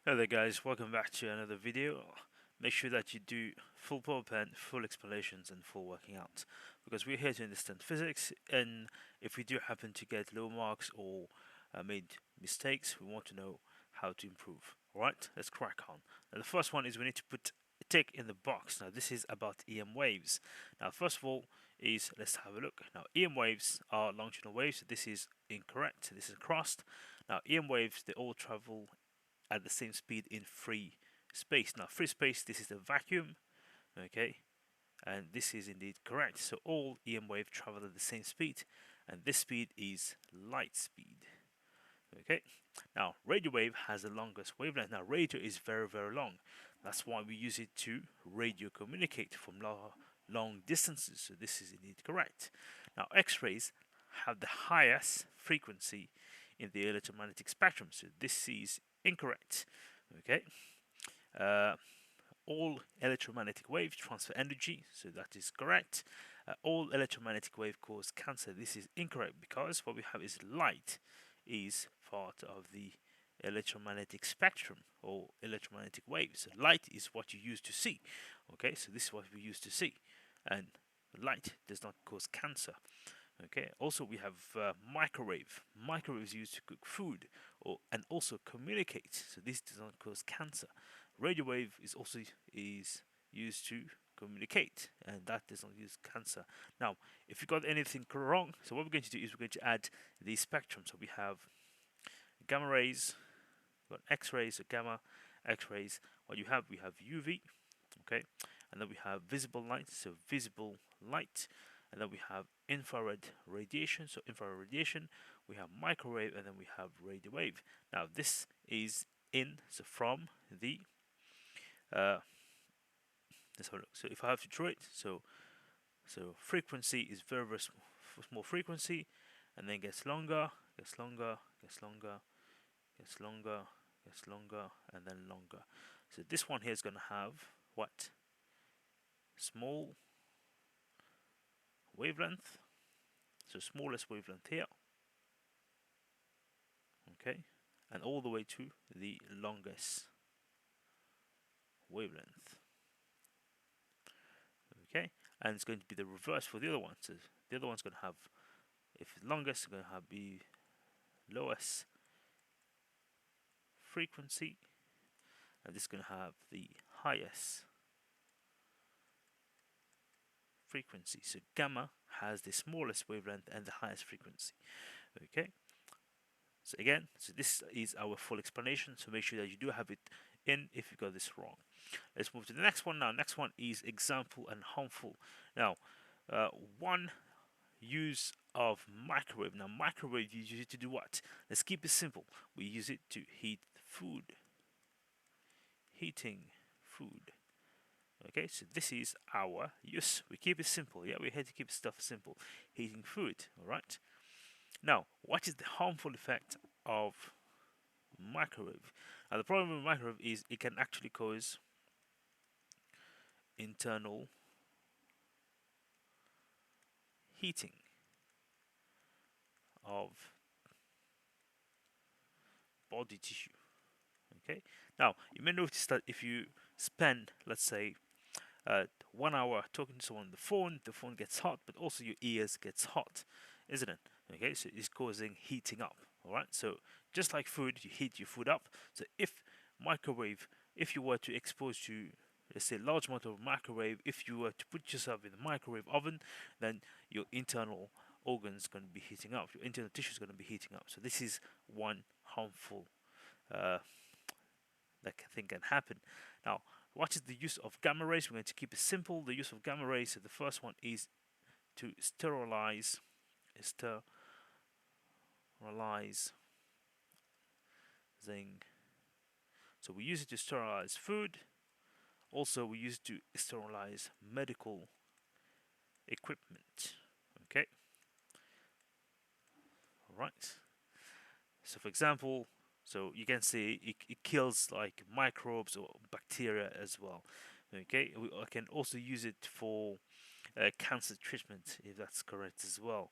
Hello there guys, welcome back to another video. Make sure that you do full power pen, full explanations and full working out, because we're here to understand physics, and if we do happen to get low marks or made mistakes, we want to know how to improve. Alright, let's crack on. Now the first one is we need to put a tick in the box. Now this is about EM waves. Now first of all is, let's have a look. Now EM waves are longitudinal waves, so this is incorrect, this is crossed. Now EM waves, they all travel at the same speed in free space. Now, free space, this is a vacuum, okay, and this is indeed correct. So all EM waves travel at the same speed, and this speed is light speed. Okay, now radio wave has the longest wavelength. Now, radio is very, very long. That's why we use it to radio communicate from long distances. So this is indeed correct. Now, X-rays have the highest frequency in the electromagnetic spectrum. So this is incorrect. Okay. Uh, all electromagnetic waves transfer energy, so that is correct. All electromagnetic wave cause cancer. This is incorrect, because what we have is light is part of the electromagnetic spectrum or electromagnetic waves. So light is what you use to see. Okay, so this is what we use to see, and light does not cause cancer. Okay. Also, we have microwave. Microwave is used to cook food and also communicate. So this does not cause cancer. Radio wave is also used to communicate, and that does not use cancer. Now, if you got anything wrong, so what we're going to do is we're going to add the spectrum. So we have gamma rays, we've got X-rays, so gamma, X-rays. What you have, we have UV, okay, and then we have visible light, so visible light, and then we have infrared radiation, so infrared radiation, we have microwave, and then we have radio wave. Now this is so from the let's have a look. So if I have to draw it, so frequency is very, very small frequency, and then gets longer, gets longer, gets longer, gets longer, gets longer, and then longer. So this one here is going to have what? Small wavelength, so smallest wavelength here, okay, and all the way to the longest wavelength, okay, and it's going to be the reverse for the other one. So the other one's going to have, if it's longest, it's going to have the lowest frequency, and this is going to have the highest frequency. So gamma has the smallest wavelength and the highest frequency. Okay. So again, so this is our full explanation. So make sure that you do have it in if you got this wrong. Let's move to the next one now. Next one is example and harmful. Now, one use of microwave. Now, microwave, you use it to do what? Let's keep it simple. We use it to heat food. Heating food. Okay, so this is our use. We keep it simple. Yeah, we're here to keep stuff simple. Heating food. All right. Now, what is the harmful effect of microwave? Now, the problem with microwave is it can actually cause internal heating of body tissue. Okay. Now, you may notice that if you spend, let's say, 1 hour talking to someone on the phone gets hot, but also your ears gets hot, isn't it? Okay, so it's causing heating up. All right, so just like food, you heat your food up. So if you were to expose to, let's say, large amount of microwave, if you were to put yourself in the microwave oven, then your internal organs going to be heating up. Your internal tissue is going to be heating up. So this is one harmful that thing can happen. Now, what is the use of gamma rays? We're going to keep it simple. The use of gamma rays, so the first one is to sterilize zinc. So we use it to sterilize food. Also, we use it to sterilize medical equipment. Okay. All right. So, for example, so you can see it kills like microbes or bacteria as well. Okay. I can also use it for cancer treatment, if that's correct as well.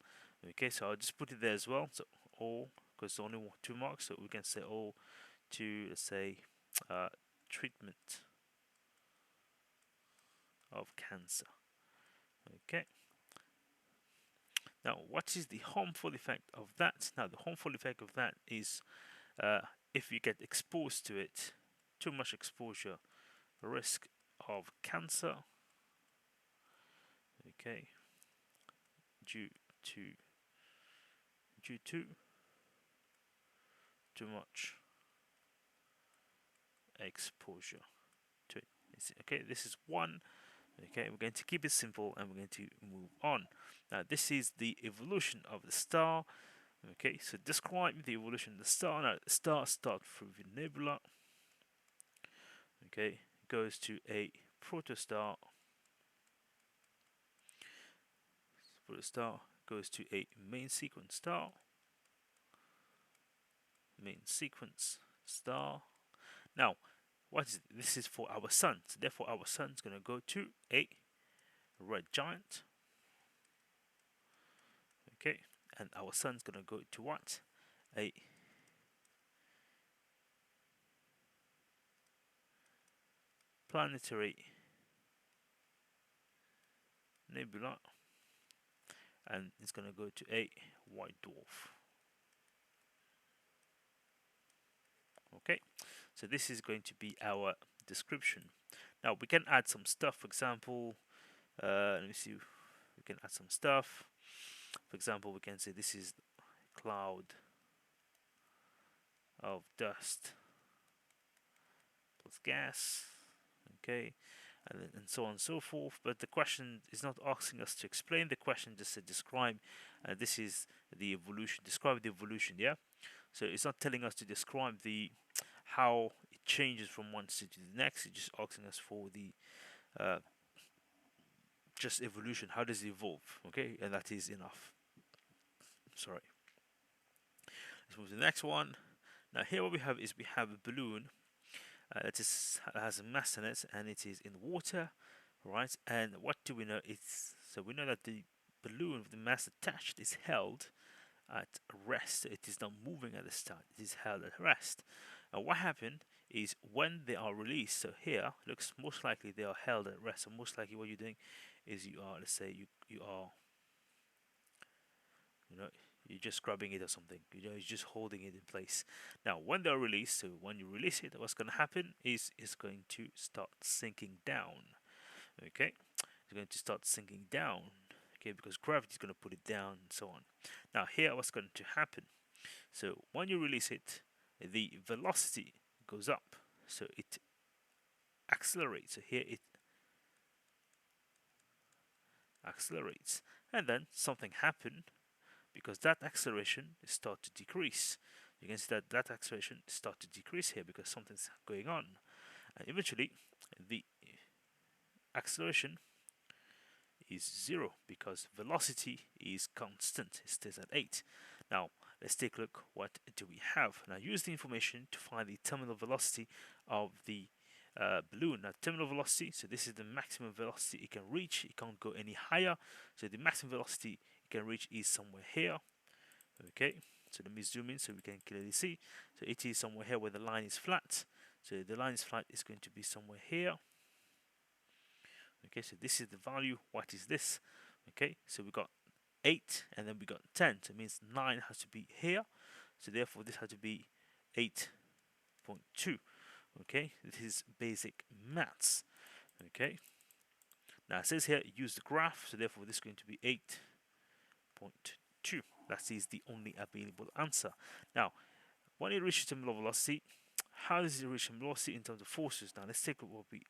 Okay, so I'll just put it there as well. So all, because it's only 2 marks, so we can say all to, let's say, treatment of cancer. Okay. Now, what is the harmful effect of that? Now, the harmful effect of that is if you get exposed to it, too much exposure, risk of cancer. Okay, due to due to too much exposure to it. Okay, this is one. Okay, we're going to keep it simple and we're going to move on. Now, this is the evolution of the star. Okay, so describe the evolution of the star. Now, the star starts through the nebula. Okay, goes to a protostar. Protostar goes to a main sequence star. Main sequence star. Now, what is this is for our sun. So therefore, our sun is going to go to a red giant. Okay, and our sun is going to go to what? A planetary nebula, and it's going to go to a white dwarf. Okay, so this is going to be our description. Now we can add some stuff. For example, let me see. We can add some stuff. For example, we can say this is cloud of dust plus gas. Okay, and so on and so forth. But the question is not asking us to explain. The question just said describe. This is the evolution. Describe the evolution. Yeah. So it's not telling us to describe the how it changes from one state to the next. It's just asking us for the just evolution. How does it evolve? Okay, and that is enough. Sorry. Let's move to the next one. Now here what we have is we have a balloon that has a mass in it and it is in water, right? And what do we know? So we know that the balloon with the mass attached is held at rest. It is not moving at the start. It is held at rest. And what happened is when they are released. So here looks most likely they are held at rest. So most likely what you're doing is you are, let's say you are, you're just grabbing it or something. You're just holding it in place. Now, when they're released, so when you release it, what's going to happen is it's going to start sinking down. Okay, it's going to start sinking down. Okay, because gravity is going to put it down and so on. Now, here, what's going to happen? So when you release it, the velocity goes up. So it accelerates. So here it accelerates, and then something happened because that acceleration start to decrease. You can see that that acceleration start to decrease here because something's going on, and eventually the acceleration is 0 because velocity is constant. It stays at 8. Now let's take a look. What do we have? Now use the information to find the terminal velocity of the balloon. Now terminal velocity, so this is the maximum velocity it can reach. It can't go any higher. So the maximum velocity it can reach is somewhere here. Okay, so let me zoom in so we can clearly see. So it is somewhere here where the line is flat. So the line is flat is going to be somewhere here. Okay, so this is the value. What is this? Okay, so we got 8 and then we got 10. So it means 9 has to be here. So therefore this has to be 8.2. Okay, this is basic maths. Okay, now it says here use the graph. So therefore this is going to be 8.2. That is the only available answer. Now, when it reaches terminal velocity, how does it reach terminal velocity in terms of forces? Now, let's take a look what we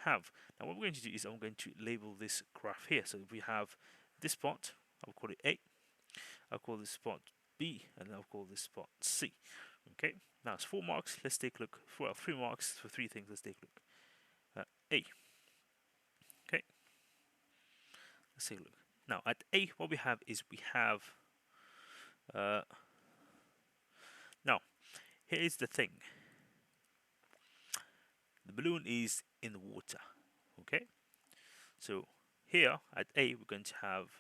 have. Now, what we're going to do is I'm going to label this graph here. So we have this spot, I'll call it A. I'll call this spot B, and I'll call this spot C. Okay, now it's 4 marks. Let's take a look. Well, 3 marks for 3 things. Let's take a look. A. Okay, let's take a look. Now, at A, what we have is we have now, here is the thing. The balloon is in the water. Okay, so here at A, we're going to have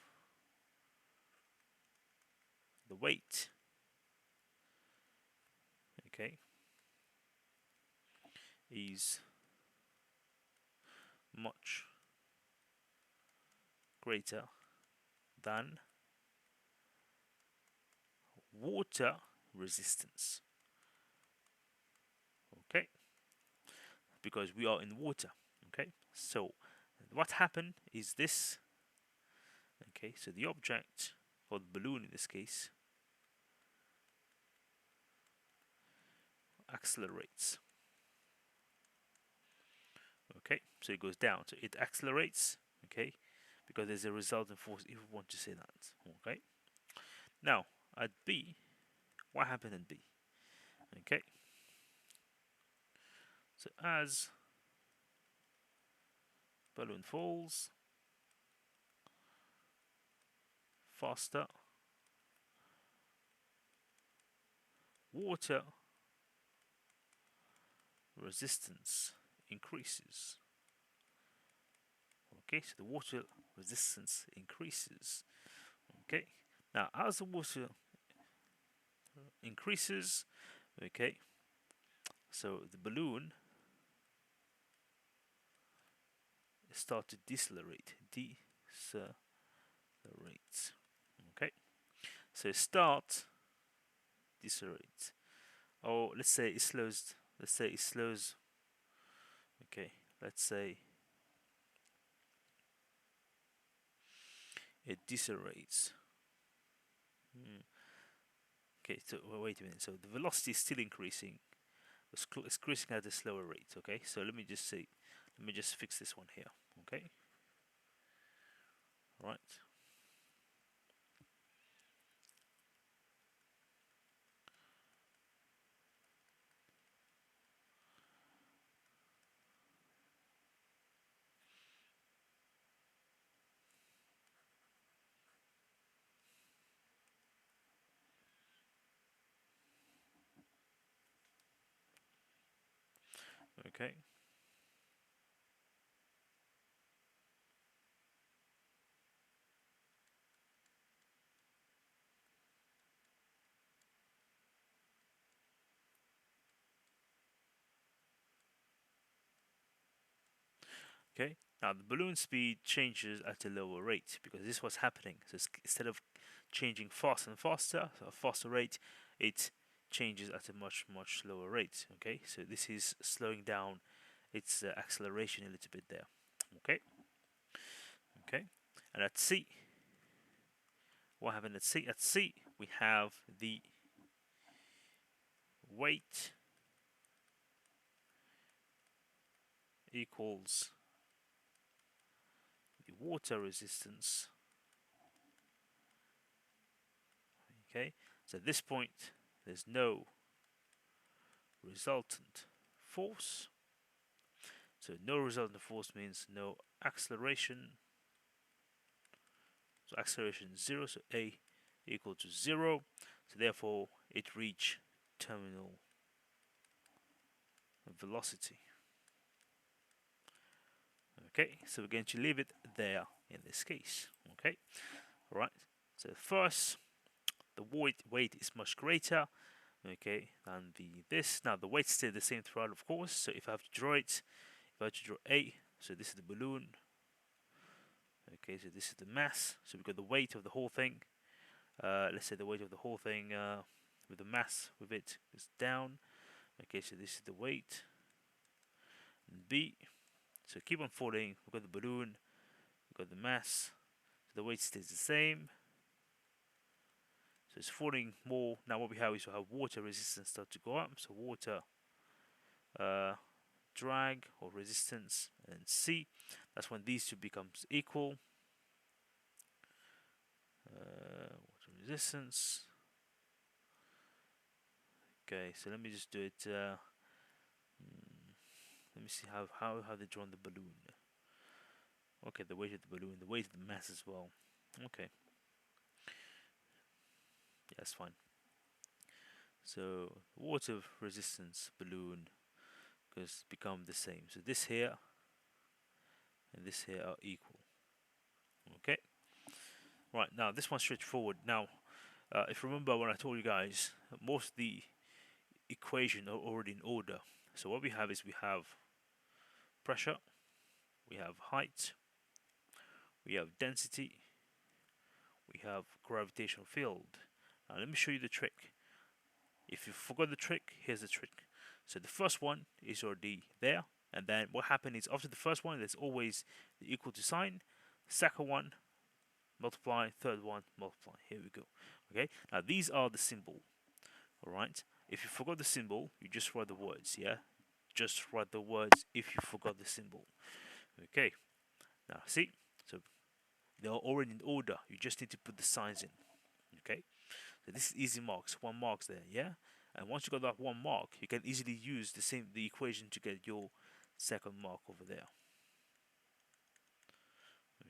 the weight. Okay, is much greater than water resistance. Okay, because we are in water. Okay, so what happened is this. Okay, so the object, or the balloon in this case, accelerates. Okay, so it goes down, so it accelerates. Okay, because there's a resultant force, if we want to say that. Okay, now at B, what happened at B? Okay, so as balloon falls faster, water resistance increases. Okay, so the water resistance increases. Okay, now as the water increases, okay, so the balloon start to decelerate. Decelerate. Okay, so start decelerate, or let's say it slows. Let's say it slows. Okay, let's say it decelerates. Okay, so wait a minute. So the velocity is still increasing. It's increasing at a slower rate. Okay, so let me just say, let me just fix this one here. Okay, all right. Okay. Okay. Now the balloon speed changes at a lower rate because this was happening. So instead of changing faster and faster, so a faster rate, it changes at a much slower rate. Okay. So this is slowing down its acceleration a little bit there. Okay. Okay. And at C, what happened at C? At C, we have the weight equals the water resistance. Okay, so at this point there's no resultant force. So no resultant force means no acceleration. So acceleration is 0, so A equal to 0. So therefore it reached terminal velocity. Okay, so we're going to leave it there in this case. Okay, all right. So first, the weight is much greater. Okay, than this. Now the weight stays the same throughout, of course. So if I have to draw it, if I have to draw A, so this is the balloon. Okay, so this is the mass. So we've got the weight of the whole thing. Let's say the weight of the whole thing with the mass with it is down. Okay, so this is the weight. And B. So keep on falling. We've got the balloon. We've got the mass. So the weight stays the same. So it's falling more. Now what we have is we have water resistance start to go up. So water drag or resistance, and C. That's when these two becomes equal. Water resistance. Okay, so let me just do it. Let me see how they drawn the balloon. Okay, the weight of the balloon, the weight of the mass as well. Okay, yeah, that's fine. So water resistance balloon because become the same. So this here and this here are equal. Okay. Right, now this one's straightforward. Now, if you remember when I told you guys, most of the equation are already in order. So what we have is we have pressure, we have height, we have density, we have gravitational field. Now let me show you the trick. If you forgot the trick, here's the trick. So the first one is already there, and then what happened is after the first one, there's always the equal to sign. Second one, multiply. Third one, multiply. Here we go. Okay. Now these are the symbol. All right. If you forgot the symbol, you just write the words. Yeah. Just write the words if you forgot the symbol. Okay. Now see. So they are already in order. You just need to put the signs in. Okay. So this is easy marks. 1 mark there. Yeah. And once you got that 1 mark, you can easily use the equation to get your second mark over there.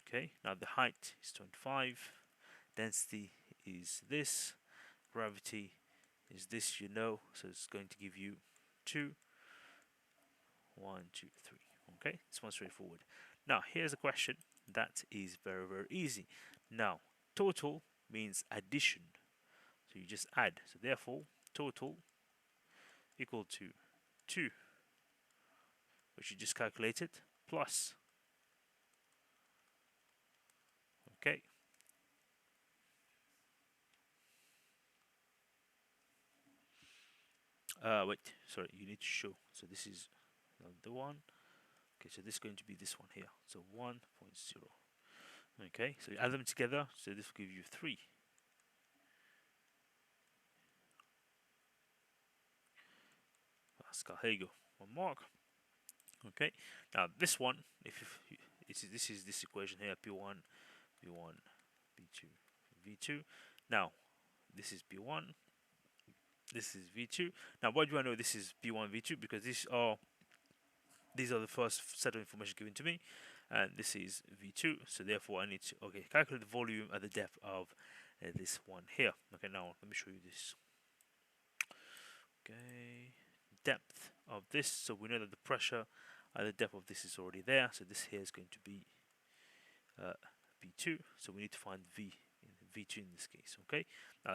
Okay, now the height is 25, density is this, gravity is this, you know, so it's going to give you 2, 1, 2, 3. Okay, this one's straightforward. Now here's a question that is very, very easy. Now total means addition, so you just add. So therefore total equal to 2, which you just calculated, plus, okay, wait, sorry, you need to show. So this is the one. Okay, so this is going to be this one here. So 1.0. Okay, so you add them together. So this will give you 3. Pascal, here you go. 1 mark. Okay, now this one, if this is this equation here, P1, B1, B2, V2. Now this is B1. This is V2. Now why do I know this is B1, V2? Because these are the first set of information given to me, and this is V2. So therefore I need to calculate the volume at the depth of this one here. Okay, now let me show you this. Okay, depth of this. So we know that the pressure at the depth of this is already there. So this here is going to be B2. So we need to find V2 in this case. Okay,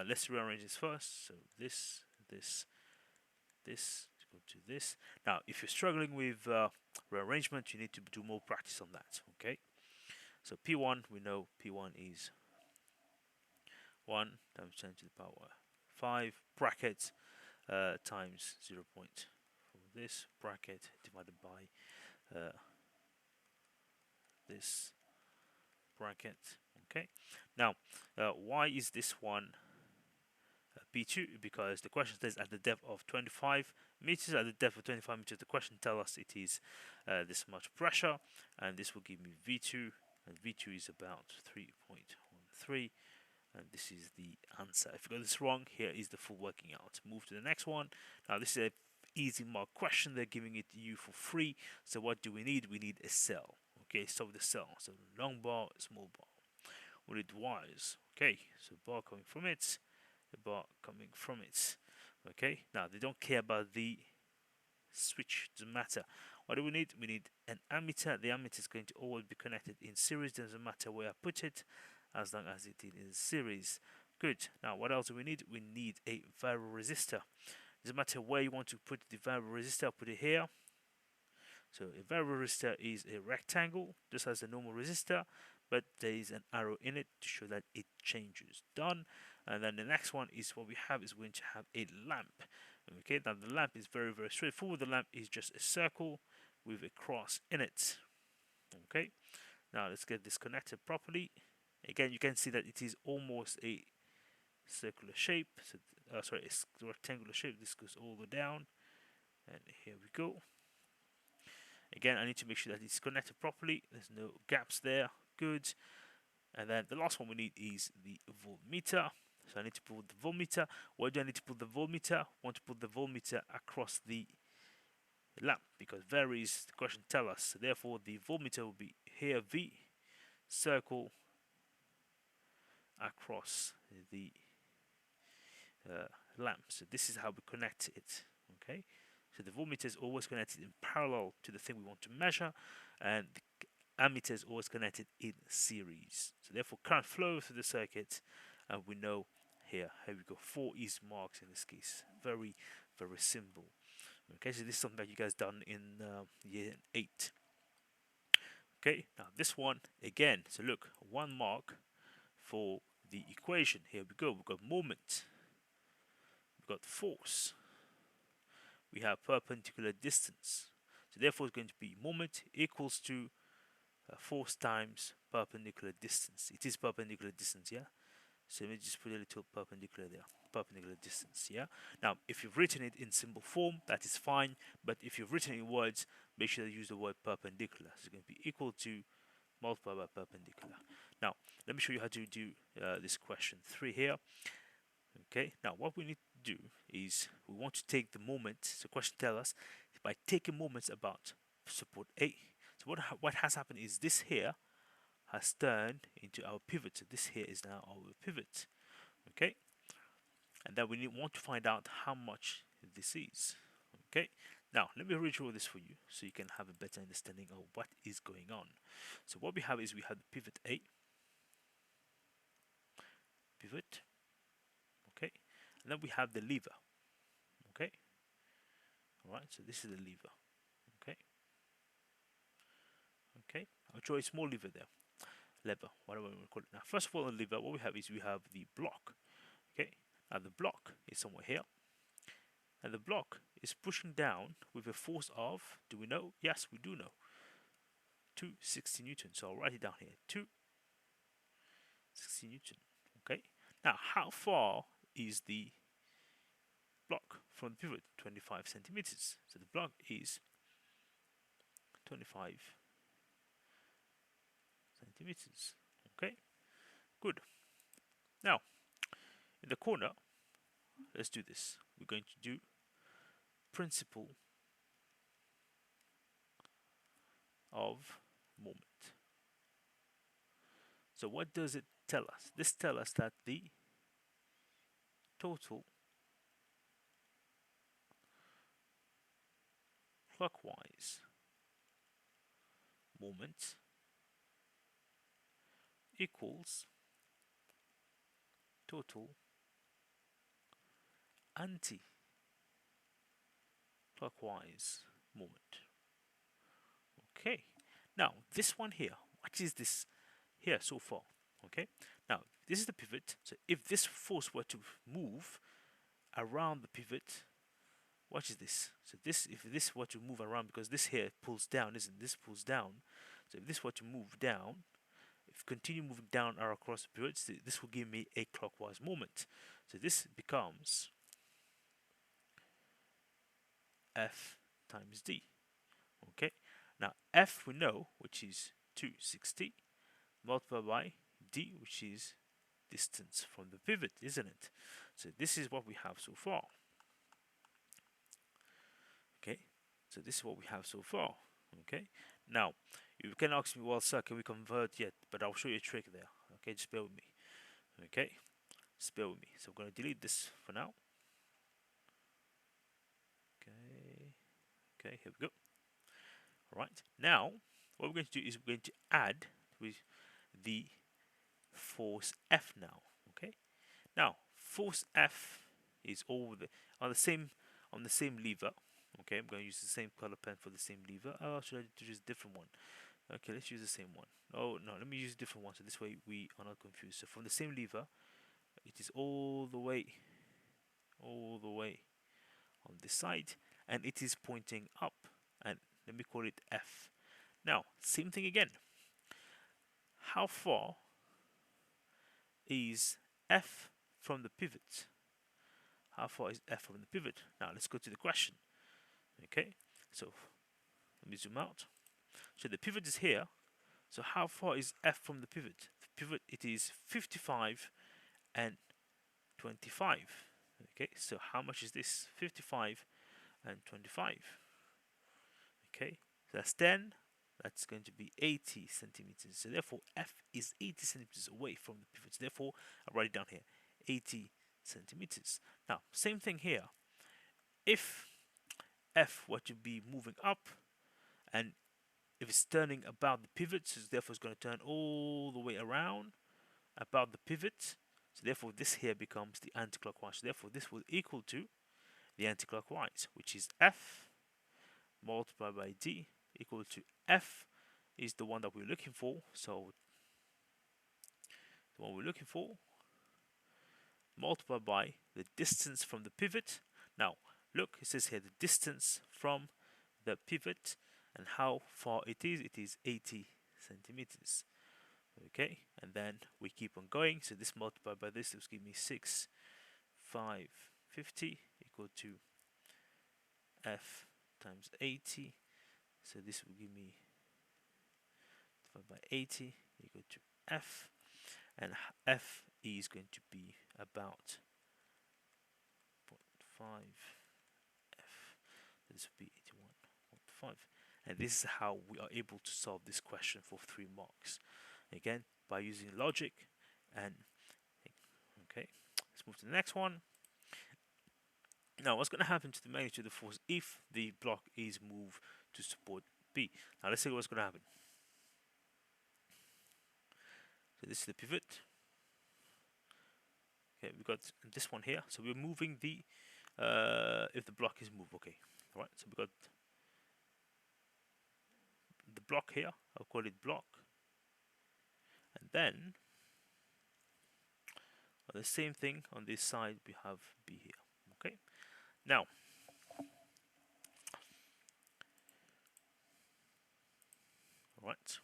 let's rearrange this first. So this go to this. Now, if you're struggling with rearrangement, you need to do more practice on that. Okay, so P1, we know P1 is 1 times 10 to the power 5 bracket times 0. This bracket divided by this bracket. Okay, now why is this one P2? Because the question says at the depth of 25 meters. At the depth of 25 meters, the question tells us it is this much pressure, and this will give me V2, and V2 is about 3.13, and this is the answer. If you got this wrong, here is the full working out. Move to the next one. Now this is a easy mark question. They're giving it to you for free. So what do we need? We need a cell. Okay, so the cell. So long bar, small bar. We need wires. Okay, so bar coming from it, the bar coming from it. Okay, now they don't care about the switch, doesn't matter. What do we need? We need an ammeter. The ammeter is going to always be connected in series. Doesn't matter where I put it, as long as it is in series. Good. Now what else do we need? We need a variable resistor. Doesn't matter where you want to put the variable resistor. Put it here. So a variable resistor is a rectangle, just as a normal resistor, but there is an arrow in it to show that it changes. Done. And then the next one is what we have is going to have a lamp. Okay, now the lamp is very, very straightforward. The lamp is just a circle with a cross in it. Okay, now let's get this connected properly. Again, you can see that it is almost a circular shape. So, sorry, a rectangular shape. This goes all the way down, and here we go. Again, I need to make sure that it's connected properly. There's no gaps there. Good. And then the last one we need is the voltmeter. So I need to put the voltmeter. Why do I need to put the voltmeter? I want to put the voltmeter across the lamp because varies. The question tells us. So therefore, the voltmeter will be here V, circle across the lamp. So this is how we connect it. Okay. So the voltmeter is always connected in parallel to the thing we want to measure, and the ammeter is always connected in series. So therefore, current flow through the circuit, and we know here we go. 4 is marks in this case. Very, very simple. Okay, so this is something that you guys done in year 8. Okay, now this one again. So look, 1 mark for the equation. Here we go. We've got moment, we've got force, we have perpendicular distance. So therefore, it's going to be moment equals to force times perpendicular distance. It is perpendicular distance, yeah. So let me just put a little perpendicular there. Perpendicular distance, yeah. Now, if you've written it in symbol form, that is fine. But if you've written it in words, make sure you use the word perpendicular. So it's going to be equal to multiplied by perpendicular. Now, let me show you how to do this question 3 here. Okay, now what we need to do is we want to take the moment. So question tells us by taking moments about support A. So what has happened is this here has turned into our pivot. So this here is now our pivot. Okay, and then we want to find out how much this is. Okay, now let me redraw this for you so you can have a better understanding of what is going on. So what we have is we have the pivot A, pivot, okay, and then we have the lever. Okay, all right, so this is the lever. Okay, okay, I'll draw a small lever there, lever, whatever we call it. Now first of all, the lever, what we have is we have the block. Okay, now the block is somewhere here, and the block is pushing down with a force of, do we know? Yes, we do know, 260 newtons. So I'll write it down here, 260 newton. Okay, now how far is the block from the pivot? 25 centimeters. So the block is 25 centimeters. Okay, good. Now in the corner, let's do this. We're going to do principle of moment. So what does it tell us? This tells us that the total clockwise moment equals total anti-clockwise moment. Okay, now this one here, what is this here so far? Okay, now this is the pivot. So if this force were to move around the pivot, what is this? So this, if this were to move around, because this here pulls down, isn't this pulls down? So if this were to move down, if continue moving down or across the pivot, this will give me a clockwise moment. So this becomes F times D. Okay, now F we know, which is 260, multiplied by D, which is distance from the pivot, isn't it? So this is what we have so far. Okay, so this is what we have so far. Okay, now you can ask me, well, sir, can we convert yet? But I'll show you a trick there. Okay, just bear with me. Okay, just bear with me. So I'm going to delete this for now. Okay, here we go. All right, now what we're going to do is we're going to add with the force F now. Okay, now force F is on the same lever. Okay, I'm going to use the same color pen for the same lever. Oh, should I use a different one? Okay, let's use the same one. Oh no, let me use a different one so this way we are not confused. So from the same lever, it is all the way on this side, and it is pointing up, and let me call it F. Now, same thing again. How far is F from the pivot? How far is F from the pivot? Now let's go to the question. Okay, so let me zoom out. So the pivot is here. So how far is F from the pivot? The pivot, it is 55 and 25. Okay, so how much is this? 55 and 25. Okay, so that's 10. That's going to be 80 centimeters. So therefore, F is 80 centimeters away from the pivot. So therefore, I'll write it down here, 80 centimeters. Now, same thing here. If F were to be moving up, and if it's turning about the pivot, so therefore it's going to turn all the way around about the pivot. So therefore, this here becomes the anti-clockwise. So therefore, this will equal to the anti-clockwise, which is F multiplied by D equal to F is the one that we're looking for. So the one we're looking for multiplied by the distance from the pivot. Now look, it says here the distance from the pivot and how far it is. It is 80 centimeters. Okay, and then we keep on going. So this multiplied by this will give me 6,550 equal to F times 80. So this will give me divided by 80 equal to F, and F is going to be about 0.5 F. This will be 81.5, and this is how we are able to solve this question for 3 marks. Again, by using logic. And okay, let's move to the next one. Now, what's going to happen to the magnitude of the force if the block is moved to support B? Now, let's see what's going to happen. So this is the pivot. Okay, we've got this one here. So we're moving the if the block is moved. Okay, all right. So we've got the block here. I'll call it block. And then the same thing on this side, we have B here. Okay, now all right.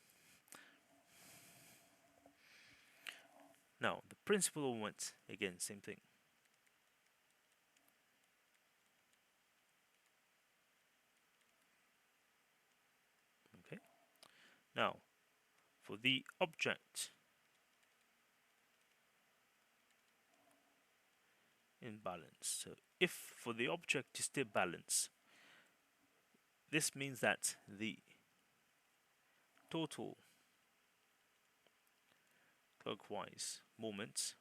Now the principal moment, again, same thing. Okay, now for the object in balance. So if for the object to stay balanced, this means that the total clockwise moment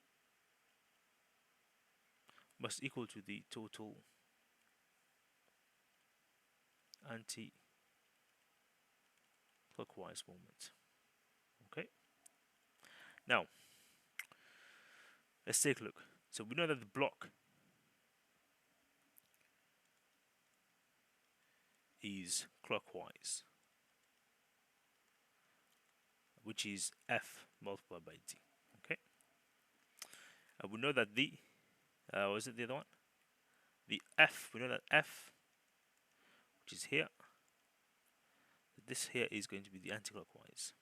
must equal to the total anti-clockwise moment. Okay, now let's take a look. So we know that the block is clockwise, which is F multiplied by D. Okay, and we know that the what is it, the other one? The F, we know that F, which is here, this here is going to be the anti-clockwise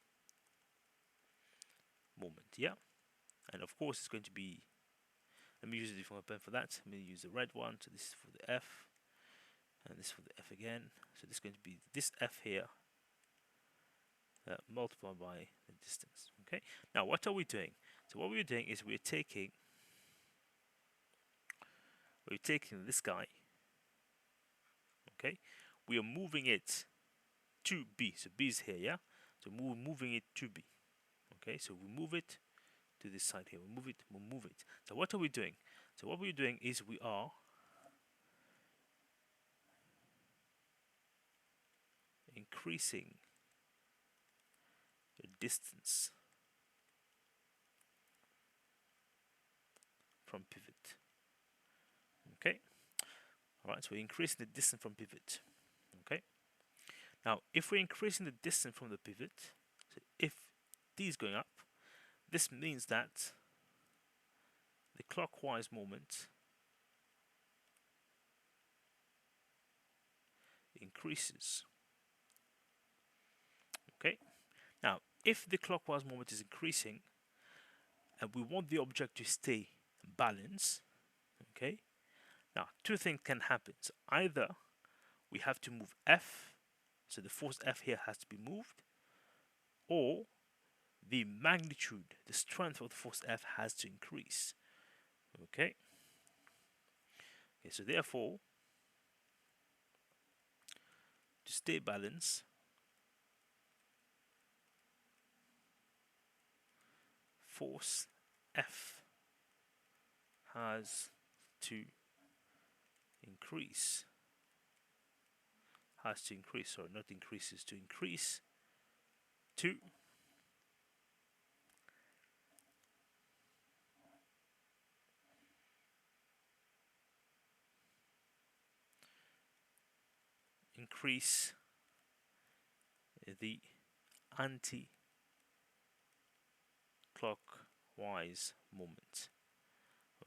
moment, yeah? And of course it's going to be, let me use a different pen for that. Let me use the red one. So this is for the F, and this is for the F again. So this is going to be this F here multiplied by the distance. Okay, now what are we doing? So what we're doing is we're taking this guy. Okay, we are moving it to B. So B is here, yeah? So we're moving it to B. Okay, so we move it to this side here. We move it. So what are we doing? So what we're doing is we are increasing the distance from pivot. Okay, all right. So we're increasing the distance from pivot. Okay. Now, if we're increasing the distance from the pivot, so if D is going up, this means that the clockwise moment increases. Okay. Now, if the clockwise moment is increasing, and we want the object to stay balanced, okay. Now, 2 things can happen. So either we have to move F, so the force F here has to be moved, or the magnitude, the strength of the force F has to increase. Okay. Okay, so therefore, to stay balanced, force F has to increase. Sorry, not increases, to increase to increase the anti-clockwise moment.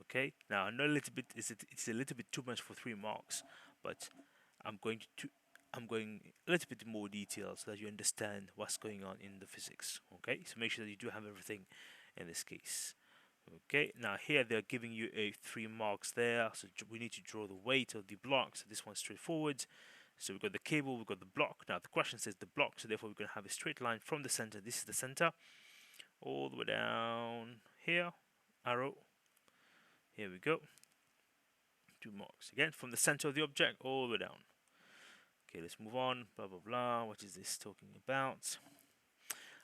Okay, now I know a little bit it's a little bit too much for 3 marks, but I'm going I'm going a little bit more detail so that you understand what's going on in the physics. Okay, so make sure that you do have everything in this case. Okay, now here they're giving you a 3 marks there, so we need to draw the weight of the block. So this one's straightforward. So we've got the cable, we've got the block. Now the question says the block, so therefore we're going to have a straight line from the center. This is the center, all the way down here, arrow. Here we go. 2 marks again from the center of the object all the way down. Okay, let's move on. Blah blah blah. What is this talking about?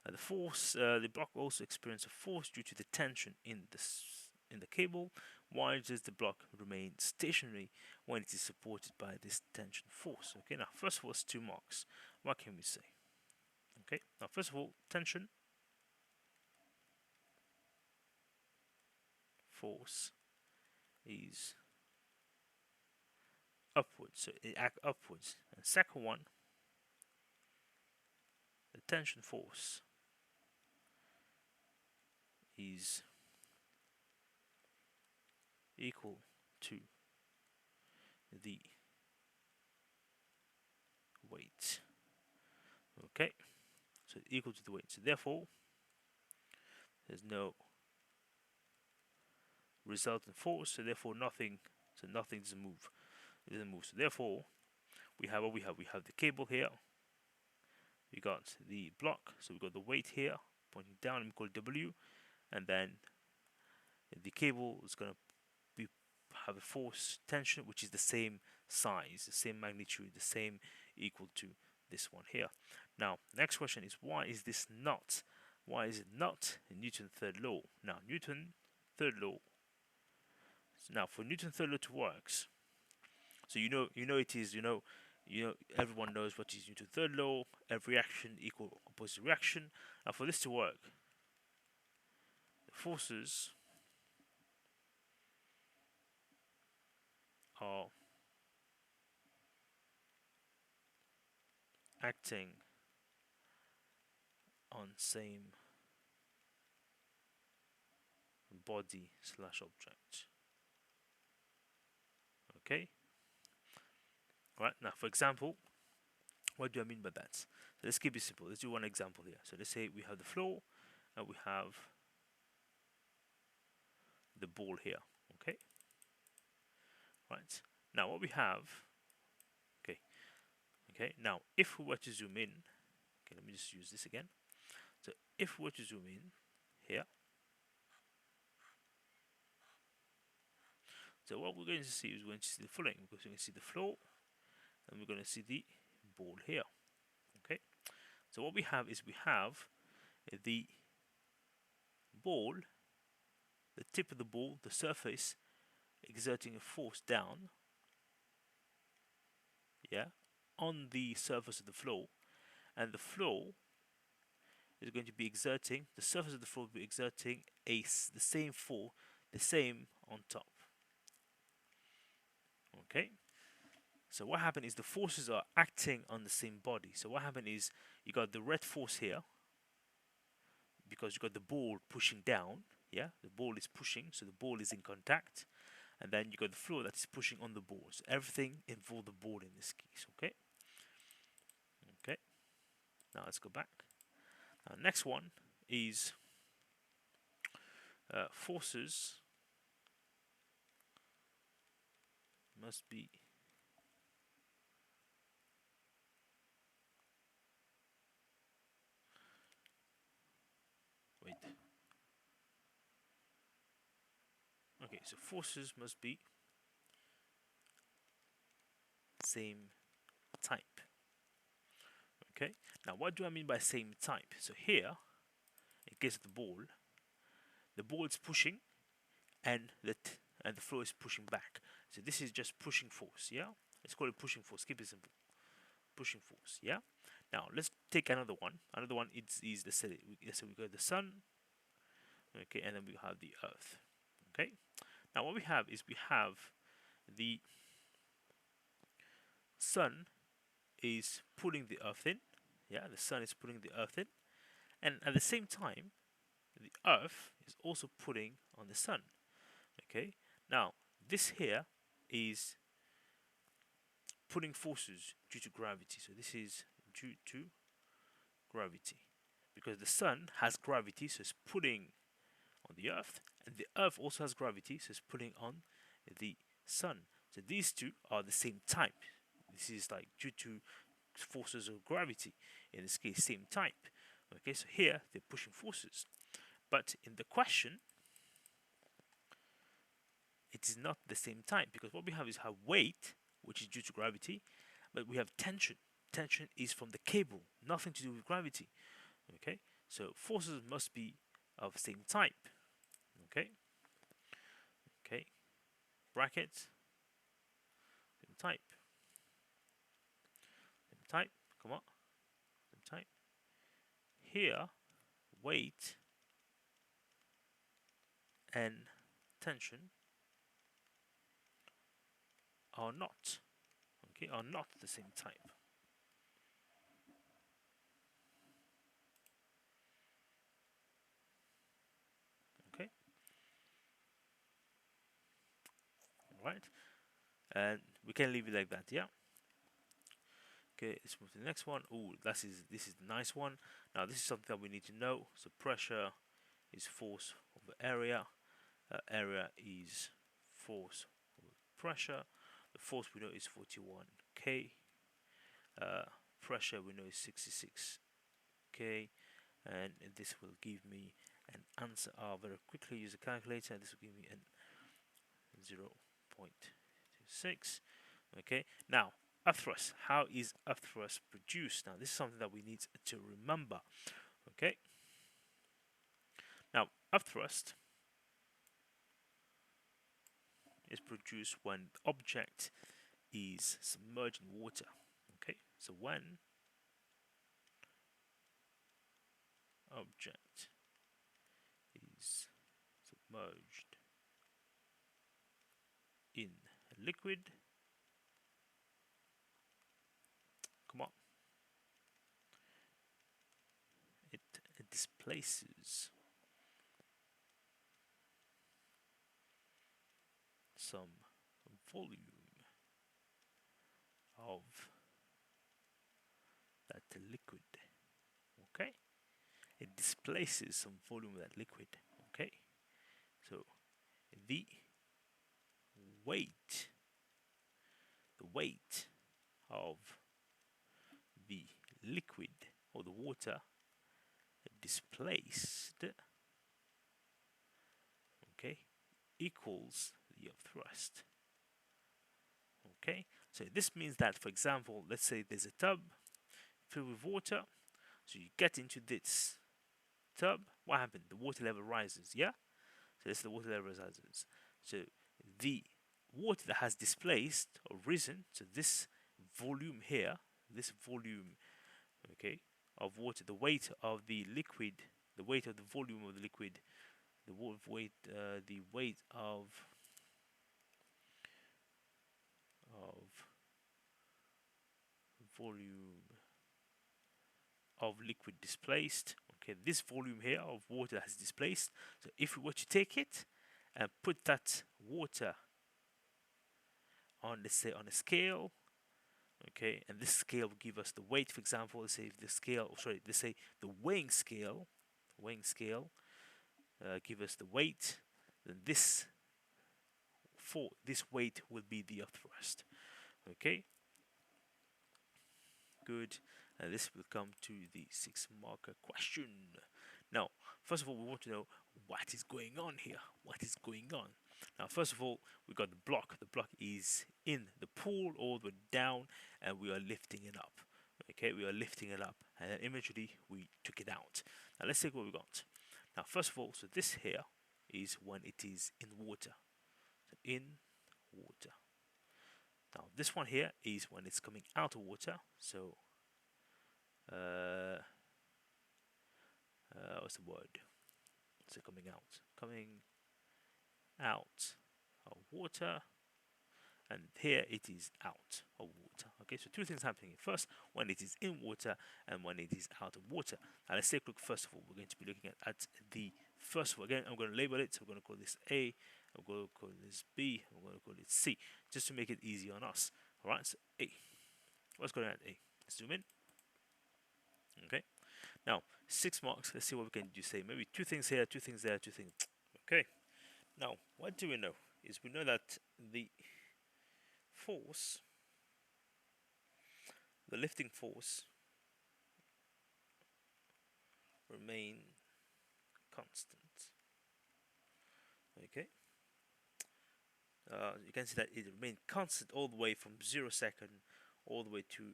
The force, the block also experiences a force due to the tension in the cable. Why does the block remain stationary when it is supported by this tension force? Okay, now first of all, it's 2 marks. What can we say? Okay, now first of all, tension force is upwards, so it acts upwards. And second one, the tension force is equal to the weight. Okay, so equal to the weight. So therefore, there's no resultant force. So therefore, nothing. So nothing doesn't move. It doesn't move. So therefore, we have what we have. We have the cable here. We got the block. So we got the weight here pointing down. And we call it W, and then the cable is going to have a force tension which is the same size, the same magnitude, the same equal to this one here. Now next question is, why is this not, why is it not Newton's third law? Now Newton's third law, now for Newton's third law to work, so everyone knows what is Newton's third law. Every action equal opposite reaction. Now for this to work, the forces are acting on same body slash object. Okay. Right, now for example, what do I mean by that? So let's keep it simple. Let's do one example here. So let's say we have the floor and we have the ball here. Okay. Right. Now what we have, okay, now if we were to zoom in, okay, let me just use this again. So if we were to zoom in here, so what we're going to see is we're going to see the following, because we're going to see the floor and we're going to see the ball here. Okay, so what we have is we have the ball, the tip of the ball, the surface exerting a force down, yeah, on the surface of the floor, and the floor is going to be exerting, the surface of the floor will be exerting the same force, the same on top. Okay, so what happened is the forces are acting on the same body. So what happened is you got the red force here because you got the ball pushing down. Yeah, the ball is pushing, so the ball is in contact, and then you got the floor that is pushing on the ball. So everything involved the ball in this case. Okay. Okay. Now let's go back. Now next one is forces must be okay, so forces must be same type. Okay, now what do I mean by same type? So here, in case of the ball is pushing and the floor is pushing back. So this is just pushing force, yeah? Let's call it pushing force, keep it simple. Pushing force, yeah? Now let's take another one. Another one is let's say we got the sun, okay, and then we have the earth. Okay, now what we have is we have the sun is pulling the earth in. Yeah, the sun is pulling the earth in, and at the same time, the earth is also pulling on the sun. Okay, now this here is pulling forces due to gravity. So this is due to gravity because the sun has gravity, so it's pulling on the earth, and the earth also has gravity, so it's pulling on the sun. So these two are the same type. This is like due to forces of gravity, in this case same type. Okay, so here they're pushing forces, but in the question it is not the same type because what we have is weight, which is due to gravity, but we have tension. Tension is from the cable, nothing to do with gravity. Okay, so forces must be of the same type. Okay, okay, brackets, same type, same type, come on, same type. Here, weight and tension are not, okay, are not the same type. Okay, all right, and we can leave it like that. Yeah. Okay, let's move to the next one. Oh, this is the nice one. Now this is something that we need to know. So pressure is force over area. Area is force over pressure. The force we know is 41 K. Pressure we know is 66 K. And this will give me an answer. I'll very quickly use a calculator. This will give me an 0.26. Okay, now earth thrust. How is earth thrust produced? Now this is something that we need to remember. Okay, now earth thrust is produced when the object is submerged in water. Okay, so when object is submerged in a liquid, come on, it displaces some volume of that liquid. Okay, it displaces some volume of that liquid. Okay, so the weight of the liquid or the water displaced, okay, equals the earth thrust. Okay, so this means that, for example, let's say there's a tub filled with water, so you get into this tub. What happened? The water level rises. Yeah, so this is the water level rises. So the water that has displaced or risen, so this volume here, this volume, okay, of water, the weight of the liquid, the weight of the volume of the liquid, the weight of volume of liquid displaced. Okay, this volume here of water has displaced. So if we were to take it and put that water on, let's say, on a scale, okay, and this scale will give us the weight. For example, let's say if the scale, let's say the weighing scale give us the weight, then this weight will be the earth thrust. Okay, good. And this will come to the 6-marker question. Now, first of all, we want to know what is going on here. What is going on? Now, first of all, we got the block. The block is in the pool all the way down, and we are lifting it up. Okay, we are lifting it up, and then eventually we took it out. Now, let's take what we got. Now, first of all, so this here is when it is in water. So in water. Now, this one here is when it's coming out of water. So, what's the word? So coming out of water. and here it is out of water. Okay, so two things happening here. First, when it is in water and when it is out of water. Now let's take a look. First of all, we're going to be looking at the first one. Again, I'm going to label it. So we're going to call this A, I'm going to call this B, I'm going to call it C, just to make it easy on us. All right, so A. What's going on at A? Zoom in. Okay, now 6 marks. Let's see what we can do. Say maybe 2 things here, 2 things there, 2 things. Okay, now what do we know? Is we know that the force, the lifting force, remain constant. Okay, you can see that it remained constant all the way from 0 second all the way to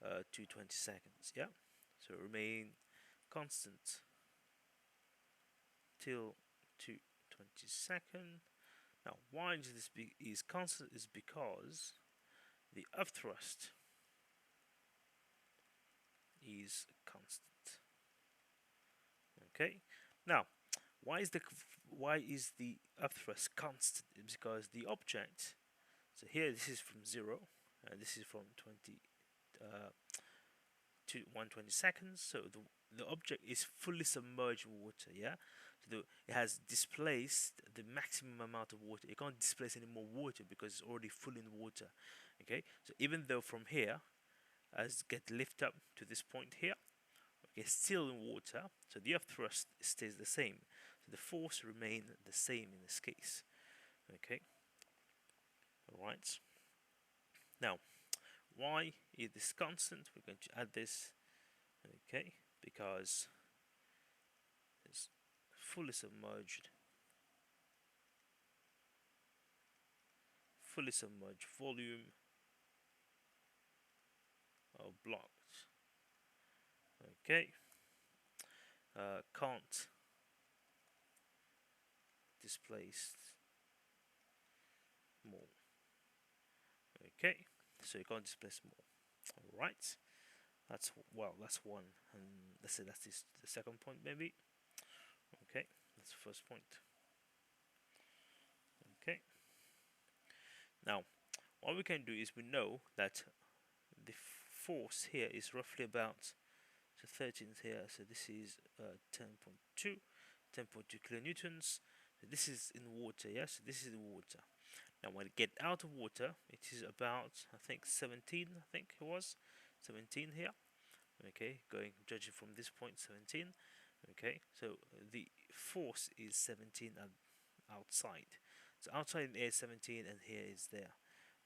20 seconds. Yeah, so remain constant till 220 second. Now, why is this is constant? Is because the upthrust is constant. Okay. Now, why is the upthrust constant? It's because the object. So here, this is from 0, and this is from 20 to 120 seconds. So the object is fully submerged in water. Yeah. So it has displaced the maximum amount of water. It can't displace any more water because it's already full in water. Okay. So even though from here, as get lift up to this point here, okay, still in water, so the upthrust stays the same. So the force remain the same in this case. Okay. All right. Now, why is this constant? We're going to add this. Okay, because it's fully submerged. Fully submerged volume of blocked. Okay. Can't displaced more. Okay, so you can't displace more. All right, that's that's one, and let's say that's the second point maybe. Okay, that's the first point. Okay, now what we can do is we know that the force here is roughly about, so 13 here, so this is 10.2 kilonewtons. So this is in water, yes, so this is water. Now when it get out of water, it is about, I think 17, I think it was 17 here. Okay, judging from this point, 17. Okay, so the force is 17 outside. So outside in air is 17 and here is there.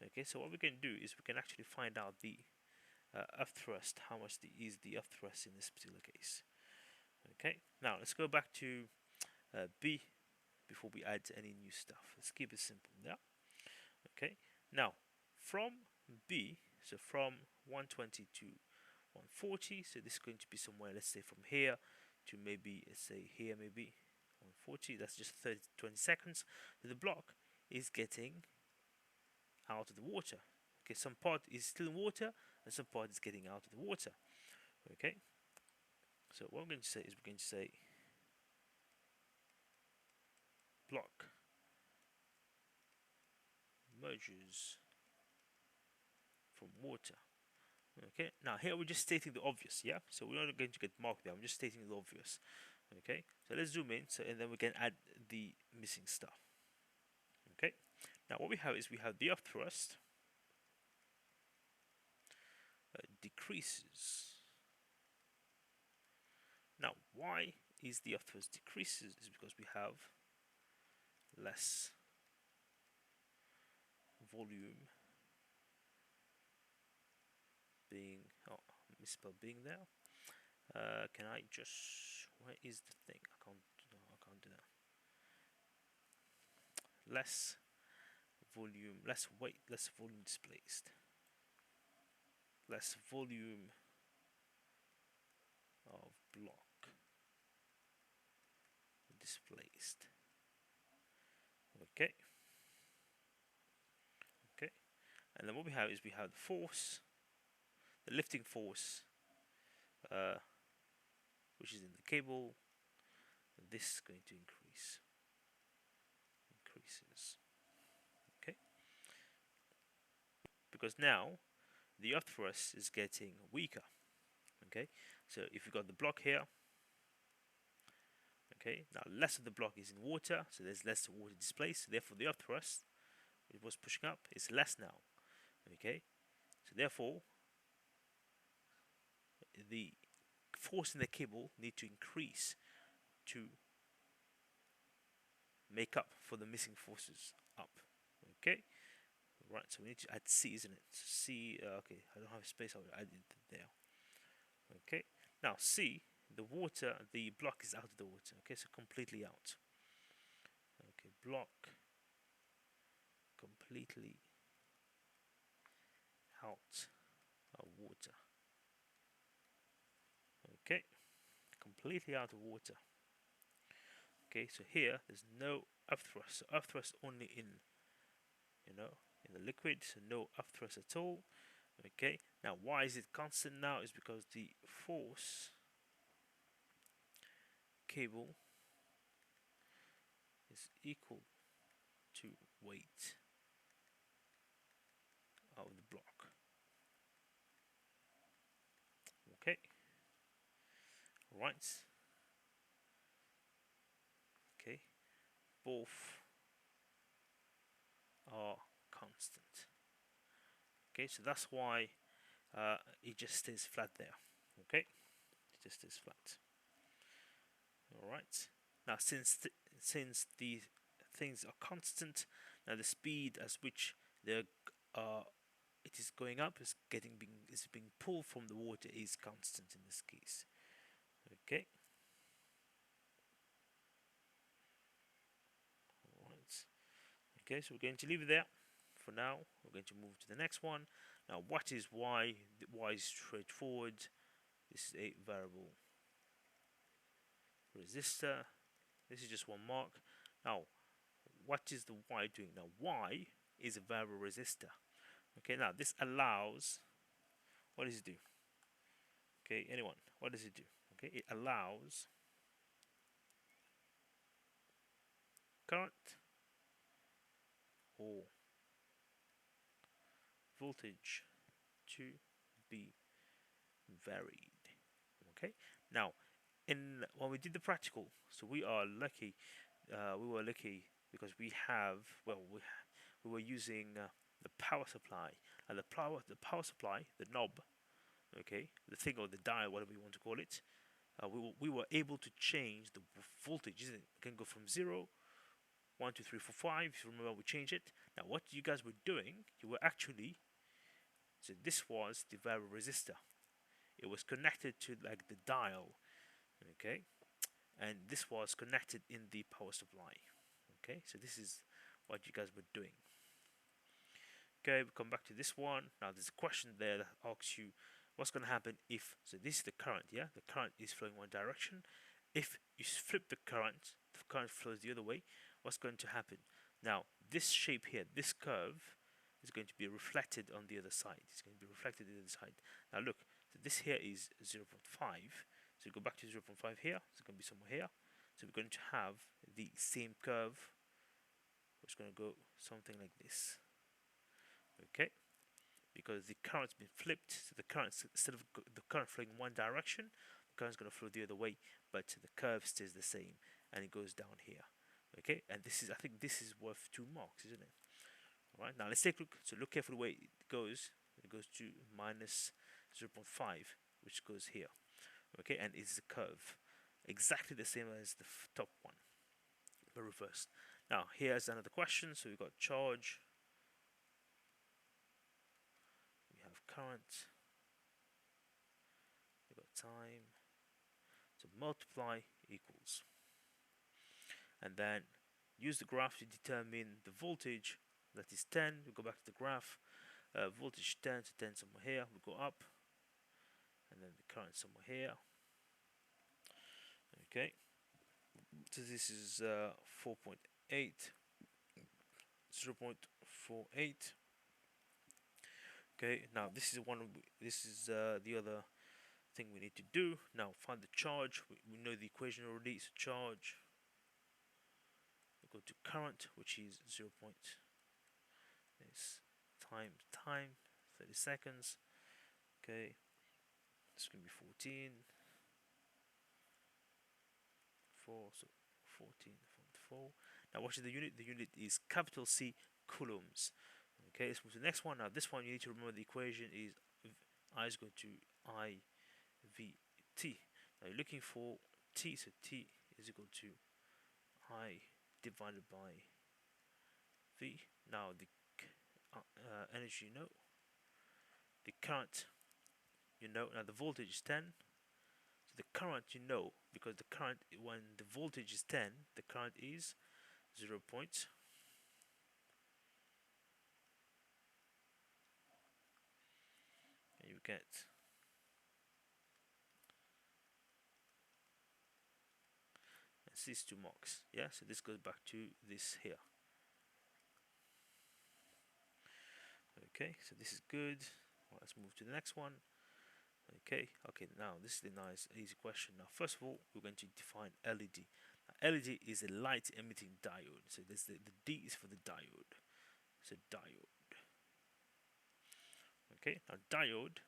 Okay, so what we can do is we can actually find out the upthrust, how much is the upthrust in this particular case. Okay, now let's go back to B before we add any new stuff. Let's keep it simple. Yeah. Okay, now from B, so from 120 to 140, so this is going to be somewhere, let's say from here to maybe, let's say here maybe 140, that's just 20 seconds. So the block is getting out of the water. Okay, some part is still in water and some part is getting out of the water. Okay, so what I'm going to say is we're going to say block emerges from water. Okay, now here we're just stating the obvious, yeah, so we're not going to get marked there, I'm just stating the obvious. Okay, so let's zoom in, so and then we can add the missing stuff. Okay, now what we have is we have the upthrust decreases. Now why is the upthrust decreases? Is because we have less volume being, oh, misspelled being there. Can I just, where is the thing? I can't do that. Less volume, less weight, less volume displaced. Less volume of block displaced. Okay. Okay. And then what we have is we have the force, the lifting force, which is in the cable. This is going to increases. Okay. because now the earth thrust is getting weaker. Okay, so if you got the block here, okay, now less of the block is in water, so there's less water displaced, so therefore the earth thrust, it was pushing up, is less now. Okay, so therefore the force in the cable need to increase to make up for the missing forces up. Okay, right, so we need to add C, isn't it? C, okay, I don't have space, I'll add it there. Okay, now C, the water, the block is out of the water. Okay, so completely out. Okay, block completely out of water. Okay, completely out of water. Okay, so here there's no up thrust. So up thrust only in, in the liquid, so no up thrust at all. Okay, now why is it constant now? Is because the force cable is equal to weight of the block. Okay, right. Okay, both are constant. Okay, so that's why it just stays flat there. Okay, it just stays flat. All right. Now, since the things are constant, now the speed at which it is going up is being pulled from the water is constant in this case. Okay. All right. Okay, so we're going to leave it there for now. We're going to move to the next one. Now, what is y? Y is straightforward. This is a variable resistor. This is just one mark. Now, what is the y doing? Now, y is a variable resistor. Okay, now this allows, what does it do? Okay, anyone, what does it do? Okay, it allows current or voltage to be varied. Okay, now when we did the practical, so we are lucky. We were lucky because we were using the power supply, and the power supply, the knob, okay, the thing or the dial, whatever you want to call it. We were able to change the voltage. It can go from 0, 1, 2, 3, 4, 5. If you remember, we changed it. Now, what you guys were doing, you were actually, so this was the variable resistor. It was connected to like the dial, okay, and this was connected in the power supply. Okay, so this is what you guys were doing. Okay, we come back to this one. Now, there's a question there that asks you what's going to happen if, so this is the current, yeah, the current is flowing one direction. If you flip the current flows the other way. What's going to happen? Now, this shape here, this curve, is going to be reflected on the other side. It's going to be reflected on the other side. Now, look, so this here is 0.5. So you go back to 0.5 here. It's going to be somewhere here. So we're going to have the same curve, which is going to go something like this. Okay, because the current's been flipped, so the current, instead of the current flowing in one direction, the current's going to flow the other way, but the curve stays the same, and it goes down here. Okay, and this is, I think this is worth 2 marks, isn't it? All right, now let's take a look. So look carefully where it goes. It goes to minus 0.5, which goes here. Okay, and it's the curve, exactly the same as the top one, but reversed. Now here's another question. So we've got charge. Current, we've got time, so multiply equals, and then use the graph to determine the voltage. That is 10. We go back to the graph, voltage 10, so 10 somewhere here, we go up, and then the current somewhere here. Okay, so this is 4.8, 0.48. Okay, now this is the other thing we need to do. Now find the charge. We know the equation already. So charge, we go to current, which is 0. This time 30 seconds. Okay, it's going to be 14, 4, so 14.4. Now watch the unit. The unit is capital C, coulombs. Okay, let's move to the next one. Now this one you need to remember the equation is I is going to I V T. Now you're looking for T, so T is equal to I divided by V. Now the energy you know, the current you know. Now the voltage is 10. So the current you know, because the current, when the voltage is 10, the current is 0 point. And you get these 2 marks. Yeah, so this goes back to this here. Okay, so this is good. Well, let's move to the next one. Okay, now this is the nice easy question. Now first of all, we're going to define LED. Now, LED is a light emitting diode. So this the D is for the diode. So diode. Okay, now diode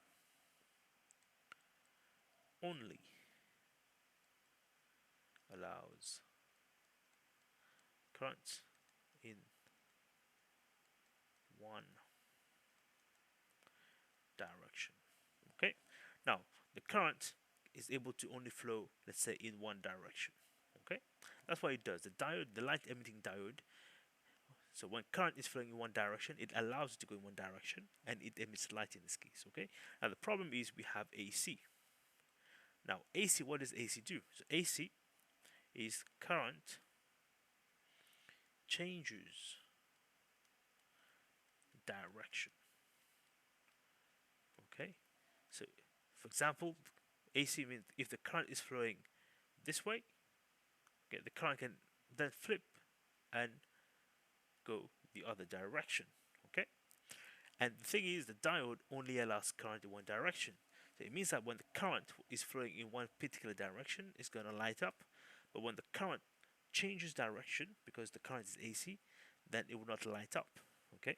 only allows current in one direction. Okay, now the current is able to only flow, let's say, in one direction. Okay, that's what it does. The diode, the light emitting diode, so when current is flowing in one direction, it allows it to go in one direction and it emits light in this case. Okay, now the problem is we have AC. Now AC, what does AC do? So AC is current changes direction. Okay, so for example, AC means if the current is flowing this way, okay, the current can then flip and go the other direction. Okay, and the thing is, the diode only allows current in one direction. So it means that when the current is flowing in one particular direction, it's going to light up. But when the current changes direction, because the current is AC, then it will not light up. Okay,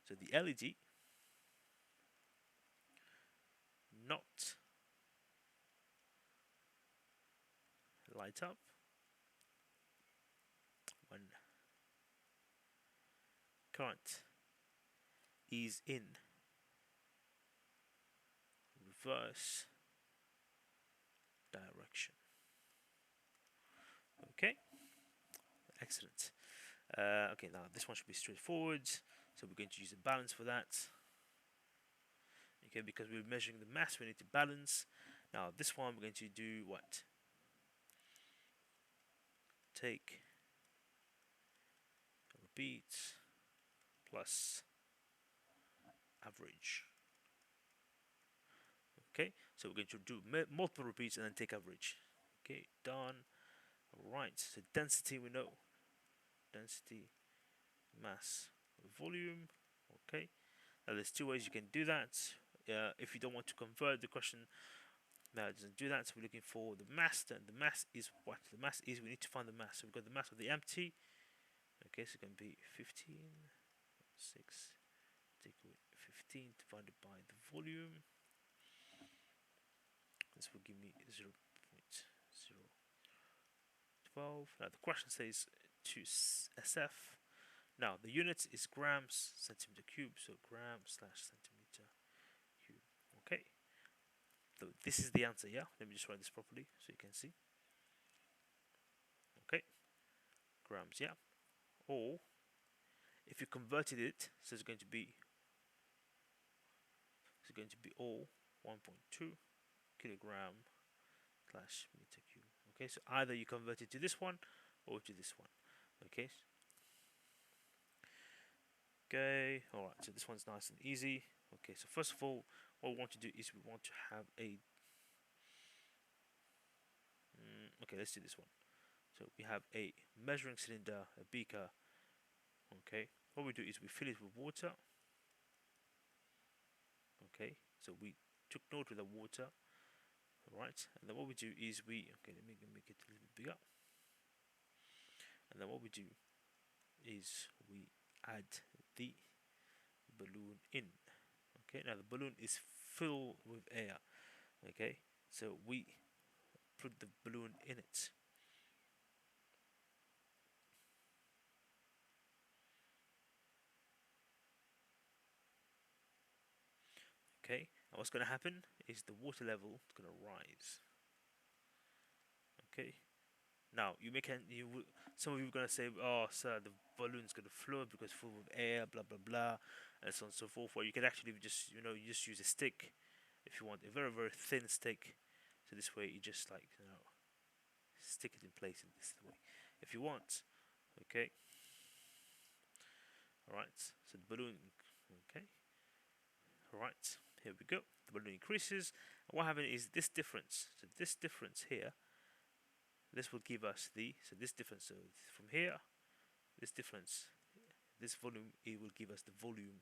so the LED not light up when current is in reverse direction. Okay, excellent. Okay, now this one should be straightforward. So we're going to use a balance for that. Okay, because we're measuring the mass, we need to balance. Now this one we're going to do what? Take repeat plus average. Okay, so we're going to do multiple repeats and then take average. Okay, done. Alright, so density we know. Density, mass, volume. Okay, now there's 2 ways you can do that. If you don't want to convert the question, now it doesn't do that. So we're looking for the mass. Then the mass is what? The mass is, we need to find the mass. So we've got the mass of the empty. Okay, so it can be 15, 6, take away 15 divided by the volume. This will give me 0.012. Now the question says to SF. Now the unit is grams centimeter cube, so gram/centimeter cube. Okay, so this is the answer. Yeah, let me just write this properly so you can see. Okay, grams. Yeah, or if you converted it, so it's going to be all 1.2 kilogram/meter cube. Okay, so either you convert it to this one or to this one. Okay. Okay, alright, so this one's nice and easy. Okay, so first of all, what we want to do is we want to have a okay, let's do this one. So we have a measuring cylinder, a beaker. Okay, what we do is we fill it with water. Okay, so we took note of the water. Alright, and then what we do is let me make it a little bit bigger. And then what we do is we add the balloon in. Okay, now the balloon is filled with air. Okay, so we put the balloon in it. Okay, and what's going to happen is the water level is going to rise. Okay, now some of you are going to say, oh sir, the balloon's going to float because it's full of air, blah blah blah, and so on and so forth. Or you can actually just, you just use a stick if you want, a very very thin stick. So this way you just like, stick it in place in this way if you want. Okay, all right, so the balloon. Okay, all right, here we go. The balloon increases, and what happens is this difference. So this difference here, this will give us this difference. So from here, this difference, this volume, it will give us the volume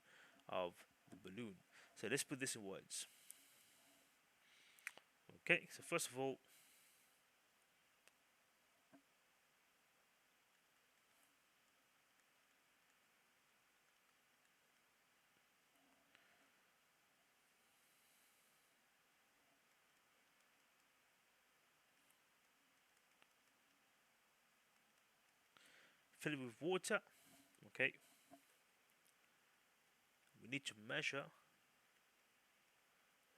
of the balloon. So let's put this in words. Okay, so first of all, fill it with water. Okay, we need to measure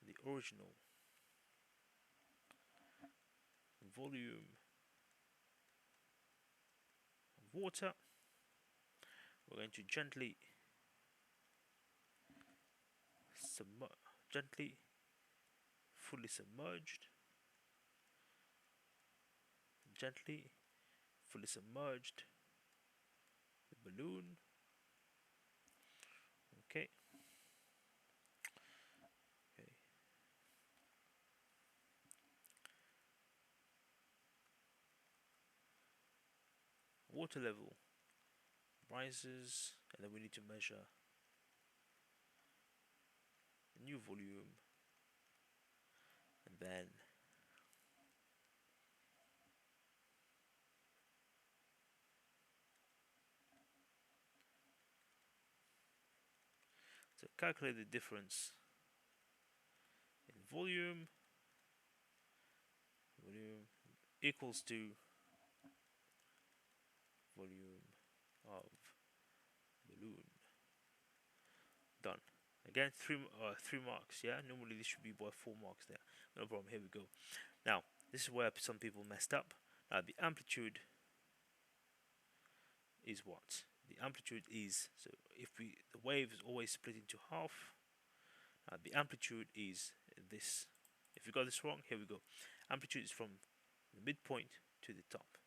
the original volume of water. We're going to gently, fully submerged, gently, fully submerged the balloon. Okay. Okay. Water level rises, and then we need to measure the new volume, and then to calculate the difference in volume equals to volume of balloon. Done. Again, three marks. Yeah, normally this should be by 4 marks there. No problem. Here we go. Now this is where some people messed up. Now the amplitude is what? The amplitude is, so if the wave is always split into half. The amplitude is this. If you got this wrong, here we go. Amplitude is from the midpoint to the top.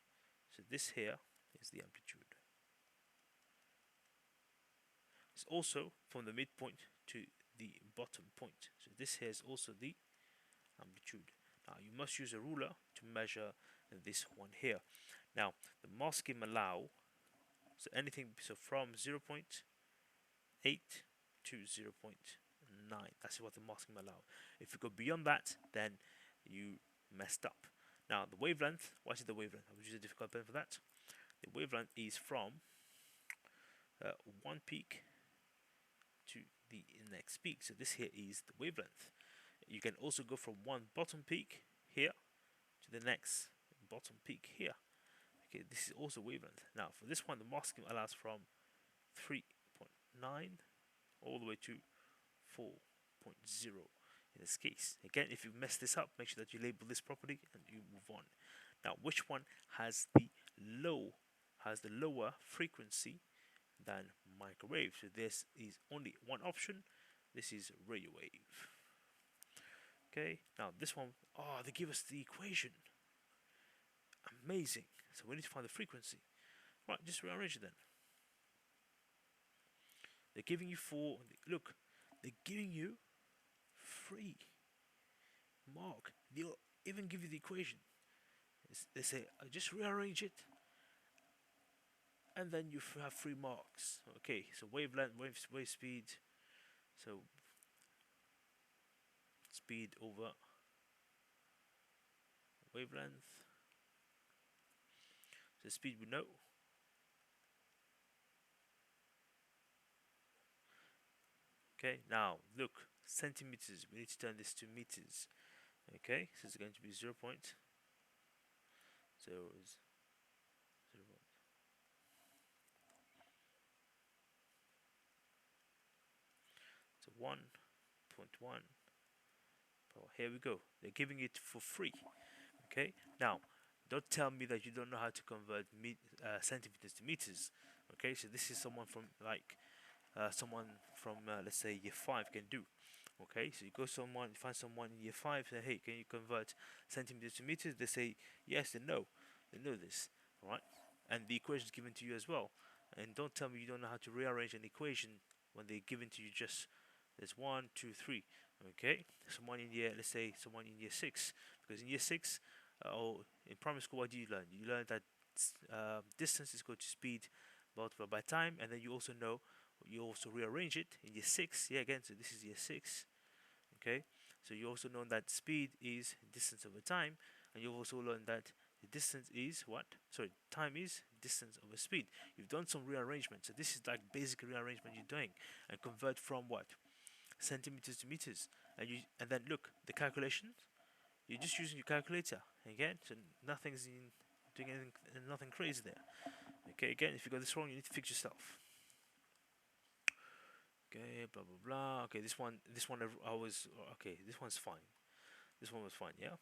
So this here is the amplitude. It's also from the midpoint to the bottom point. So this here is also the amplitude. Now you must use a ruler to measure this one here. Now the masking allow, so anything, so from 0.8 to 0.9, that's what the masking allow. If you go beyond that, then you messed up. Now the wavelength, what is the wavelength? I will use a difficult pen for that. The wavelength is from one peak to the next peak. So this here is the wavelength. You can also go from one bottom peak here to the next bottom peak here. Okay, this is also wavelength. Now for this one, the masking allows from 3.9 all the way to 4.0 in this case. Again, if you mess this up, make sure that you label this properly and you move on. Now, which one has the lower frequency than microwave? So this is only one option. This is radio wave. Okay, now this one, oh, they give us the equation. Amazing. So we need to find the frequency. Right, just rearrange it then. They're giving you look, they're giving you 3 mark. They'll even give you the equation. They say, just rearrange it, and then you have 3 marks. Okay, so wavelength, wave speed, so speed over wavelength. So speed we know. Okay, now look, centimeters. We need to turn this to meters. Okay, so it's going to be 0.0 so 1.1. Oh, here we go. They're giving it for free. Okay, now don't tell me that you don't know how to convert centimeters to meters. Okay, so this is someone from let's say year 5 can do. Okay, so you find someone in year 5, say, hey, can you convert centimeters to meters? They say yes and no. They know this, all right? And the equation is given to you as well. And don't tell me you don't know how to rearrange an equation when they're given to you just there's 1, 2, 3. Okay, let's say someone in year 6, because in year 6 or in primary school, what do you learn? You learn that distance is equal to speed multiplied by time, and then you also rearrange it in year 6. Yeah, again, so this is year 6. Okay, so you also know that speed is distance over time, and you've also learned that the distance is what? Sorry, time is distance over speed. You've done some rearrangement, so this is like basic rearrangement you're doing, and convert from what? Centimeters to meters, and then look the calculations. You're just using your calculator again, so nothing's doing anything, nothing crazy there. Okay, again, if you got this wrong, you need to fix yourself. Okay, blah blah blah. Okay, this one I was okay. This one's fine. This one was fine. Yeah,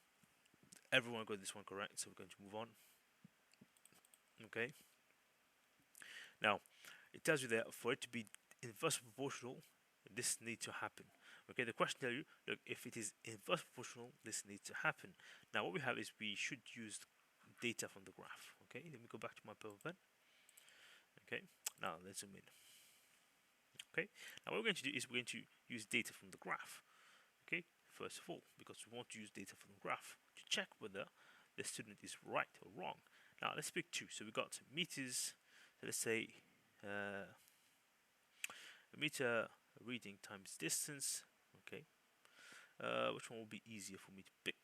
everyone got this one correct, so we're going to move on. Okay. Now, it tells you that for it to be inverse proportional, this needs to happen. Okay, the question tells you, look, if it is inverse proportional, this needs to happen. Now, what we have is we should use data from the graph. Okay, let me go back to my paper pen. Okay, now let's zoom in. Okay, now what we're going to do is we're going to use data from the graph. Okay, first of all, because we want to use data from the graph to check whether the student is right or wrong. Now let's pick two. So we got meters. So let's say a meter reading times distance. Okay, which one will be easier for me to pick?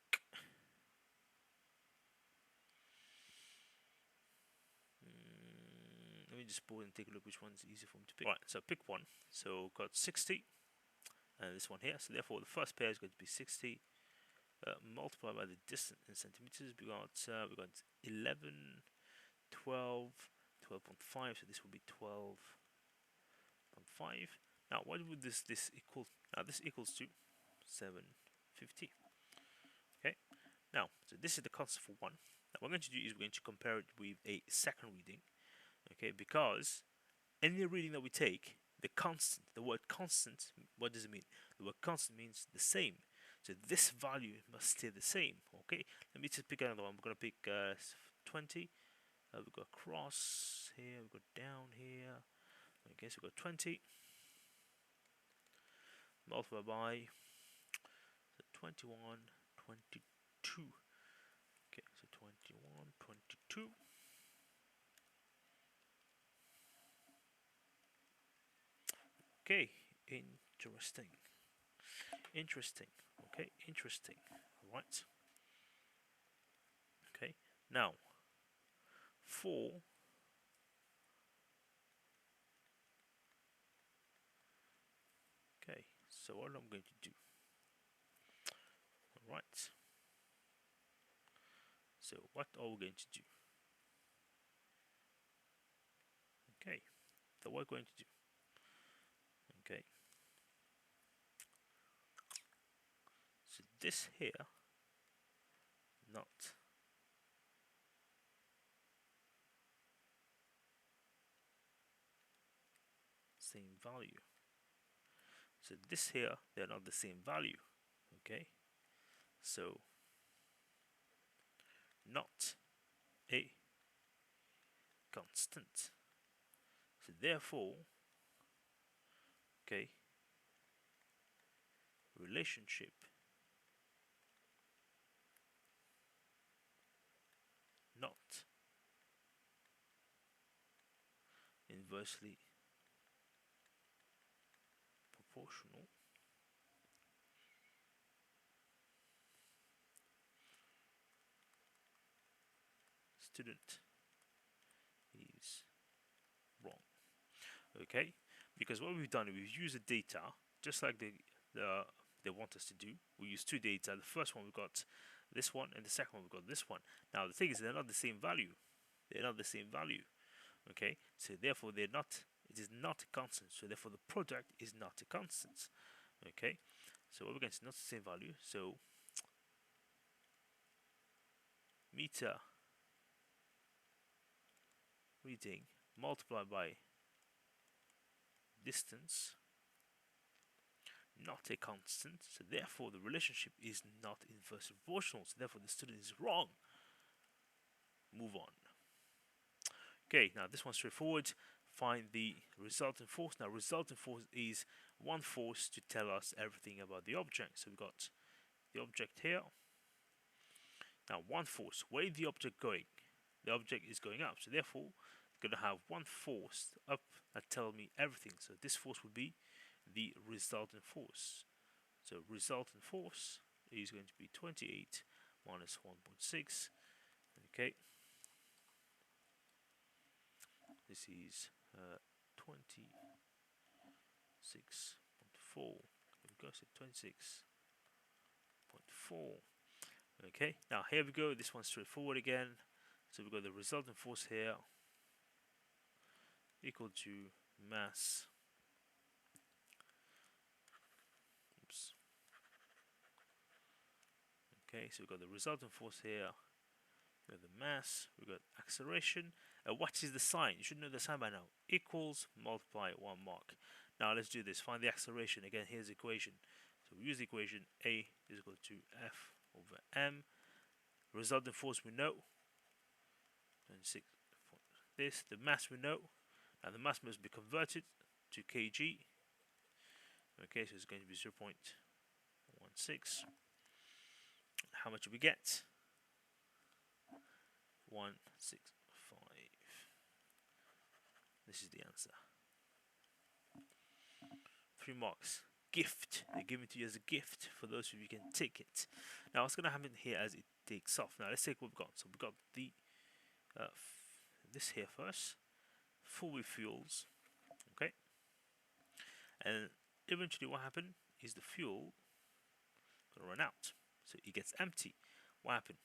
Let me just pause and take a look which one's easier for me to pick. Right, so pick one. So got 60, and this one here. So therefore, the first pair is going to be 60 multiplied by the distance in centimeters. We got 11, 12, 12.5. So this will be 12.5. Now, what would this equal? Now, this equals to 750. Okay. Now, so this is the constant for one. Now, what we're going to do is we're going to compare it with a second reading. Okay, because any reading that we take, the word constant, what does it mean? The word constant means the same. So this value must stay the same. Okay, let me just pick another one. We're going to pick 20. We've got cross here, we've got down here. Okay, so we've got 20 multiplied by 21, 22. Okay, so 21, 22. Okay, interesting. Okay, interesting. All right. Okay, now 4. Okay, so what I'm going to do. All right. So what are we going to do? Okay, so what we're going to do. Okay. So this here, not same value. So this here, they're not the same value. Okay. So not a constant. So therefore, okay, relationship not inversely proportional student is wrong. Okay, because what we've done is we've used the data just like the they want us to do. We use two data. The first one we got this one, and the second one we got this one. Now the thing is, they're not the same value. They're not the same value. Okay, so therefore they're not. It is not a constant. So therefore the product is not a constant. Okay, so what we're going to not the same value. So meter reading multiplied by distance, not a constant, so therefore the relationship is not inversely proportional, so therefore the student is wrong. Move on. Okay, now this one's straightforward. Find the resultant force. Now resultant force is one force to tell us everything about the object. So we've got the object here. Now one force, where is the object going? The object is going up, so therefore it's going to have one force up that tells me everything. So this force would be the resultant force. So resultant force is going to be 28 minus 1.6. Okay, this is 26.4. Here we go, so 26.4. Okay, now here we go. This one's straightforward again. So we've got the resultant force here equal to mass. Oops. Okay, so we've got the resultant force here. We've got the mass. We've got acceleration. What is the sign? You should know the sign by now. Equals multiply 1 mark. Now let's do this. Find the acceleration. Again, here's the equation. So we use the equation A is equal to F over M. Resultant force we know. 26. This, the mass we know. Now the mass must be converted to kg. Okay, so it's going to be 0.16. How much do we get? 165. This is the answer. 3 marks. Gift. They give it to you as a gift for those of you who can take it. Now what's going to happen here as it takes off? Now let's take what we've got. So we've got the this here first. Full with fuels. Okay. And eventually what happened is the fuel going to run out. So it gets empty. What happened?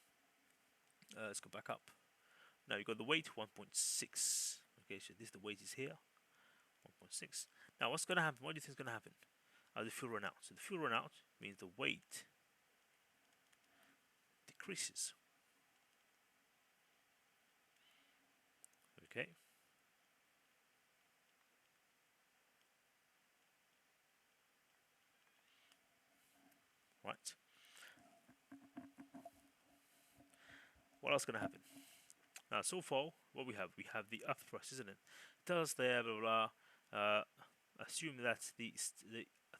Let's go back up. Now you got the weight 1.6. Okay, so this the weight is here. 1.6. Now what's going to happen? What do you think is going to happen? The fuel run out. So the fuel run out means the weight decreases. Okay. Right. What else is going to happen? Now, so far, what we have the up thrust, isn't it? It tells there, blah, blah, blah, assume that the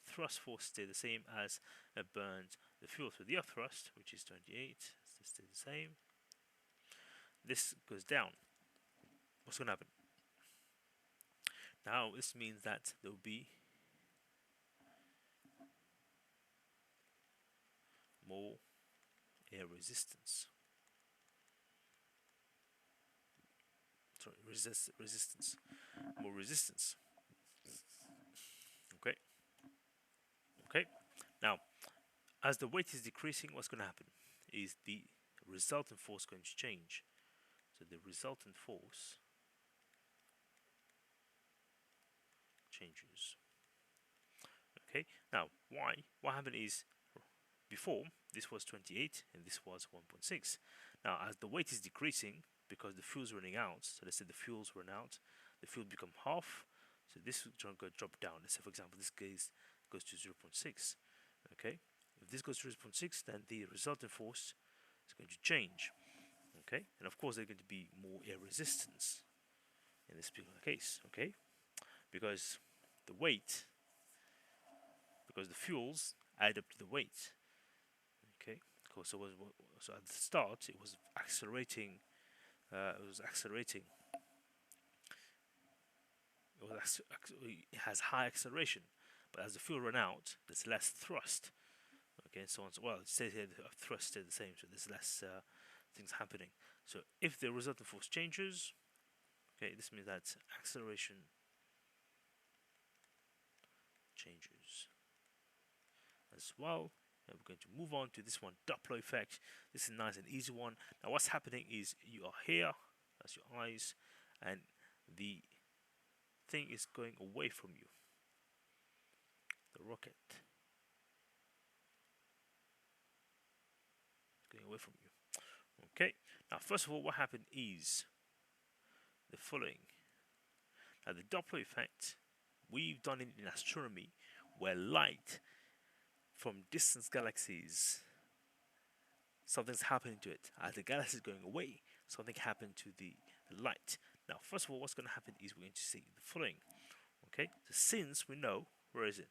thrust force stay the same as burns the fuel. So the up thrust, which is 28, stay the same. This goes down. What's going to happen? Now, this means that there will be more air resistance. Sorry, resistance. More resistance. Okay. Okay. Now, as the weight is decreasing, what's going to happen is the resultant force going to change. So the resultant force changes. Okay. Now, why? What happened is before this was 28 and this was 1.6. Now, as the weight is decreasing because the fuel's running out, so let's say the fuel's run out, the fuel become half. So this is going to drop down. Let's say, for example, this case goes to 0.6. Okay. If this goes to 0.6, then the resultant force is going to change. Okay. And of course, there's going to be more air resistance in this particular case. Okay. Because the weight, because the fuels add up to the weight. Okay, so at the start it was accelerating. It has high acceleration, but as the fuel run out, there's less thrust. Okay, and so on. Well, it says here the thrust stay the same, so there's less things happening. So if the resultant force changes, okay, this means that acceleration changes. as well. And we're going to move on to this one, Doppler effect. This is a nice and easy one. Now what's happening is you are here, that's your eyes, and the thing is going away from you. The rocket is going away from you. Okay, now first of all, what happened is the following. Now the Doppler effect, we've done it in astronomy, where light from distant galaxies, something's happening to it. As the galaxy is going away, something happened to the light. Now, first of all, what's going to happen is we're going to see the following. Okay, so since we know, where is it?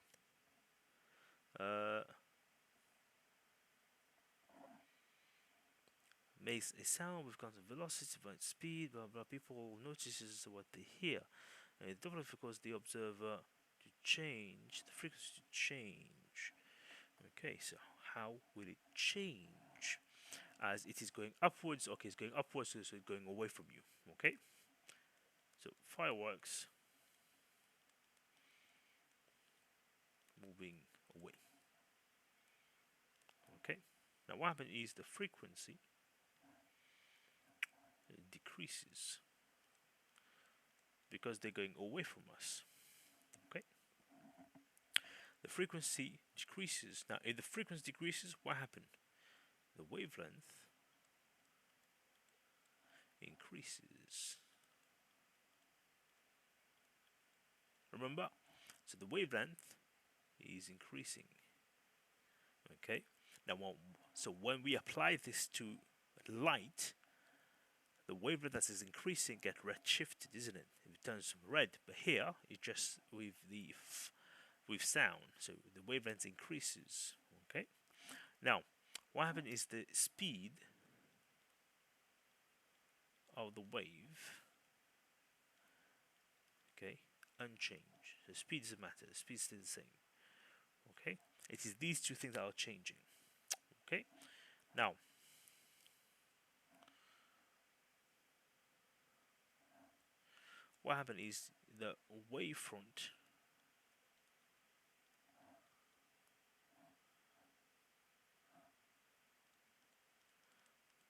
Makes a sound with constant velocity, but speed, blah blah. People notices what they hear. And it develops because the observer to change the frequency to change. Okay, so how will it change? As it is going upwards, okay, it's going upwards, so it's going away from you. Okay, so fireworks moving away. Okay, now what happens is the frequency decreases because they're going away from us. Okay, the frequency decreases. Now if the frequency decreases, what happened? The wavelength increases. Remember, so the wavelength is increasing. Okay, now so when we apply this to light, the wavelength that is increasing get redshifted, isn't it? It turns red, but here it's just with the with sound, so the wavelength increases. Okay, now what happens is the speed of the wave, okay, unchanged. The speed doesn't matter, the speed is still the same. Okay, it is these two things that are changing. Okay, now what happened is the wavefront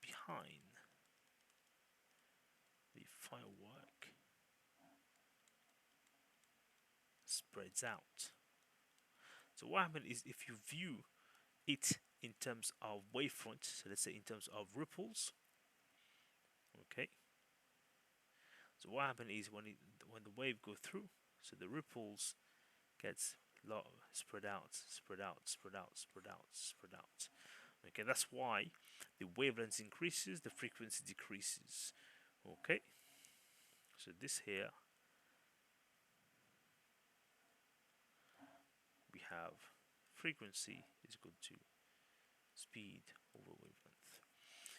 behind the firework spreads out. So what happens is if you view it in terms of wavefront, so let's say in terms of ripples, okay. So what happens is when the wave goes through, so the ripples gets spread out, spread out, spread out, spread out, spread out. Okay, that's why the wavelength increases, the frequency decreases. Okay, so this here we have frequency is equal to speed over wavelength.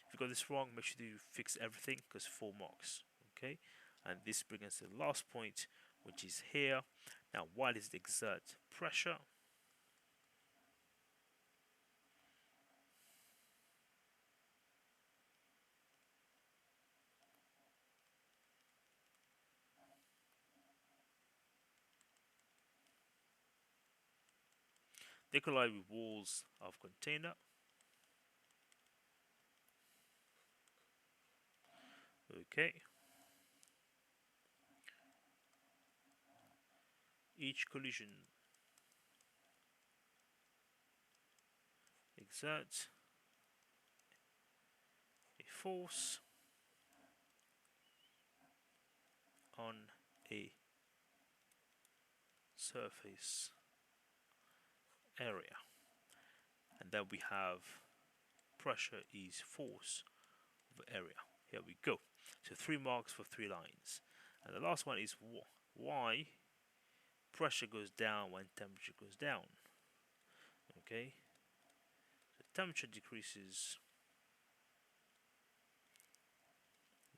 If you got this wrong, make sure you fix everything because 4 marks. Okay, and this brings us to the last point, which is here. Now, what is the exert pressure? They collide with walls of container. Okay. Each collision exerts a force on a surface area, and then we have pressure is force over area. Here we go. So 3 marks for 3 lines, and the last one is why pressure goes down when temperature goes down. Okay, so temperature decreases.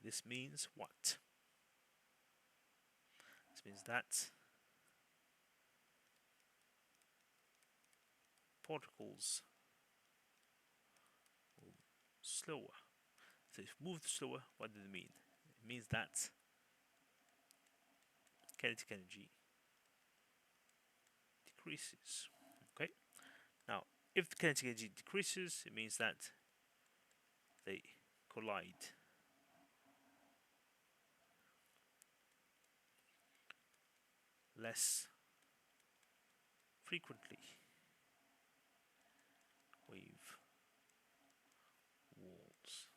This means what? This means that particles move slower. So if moved slower, what does it mean? It means that kinetic energy decreases. Okay. Now If the kinetic energy decreases, it means that they collide. Less frequently with walls.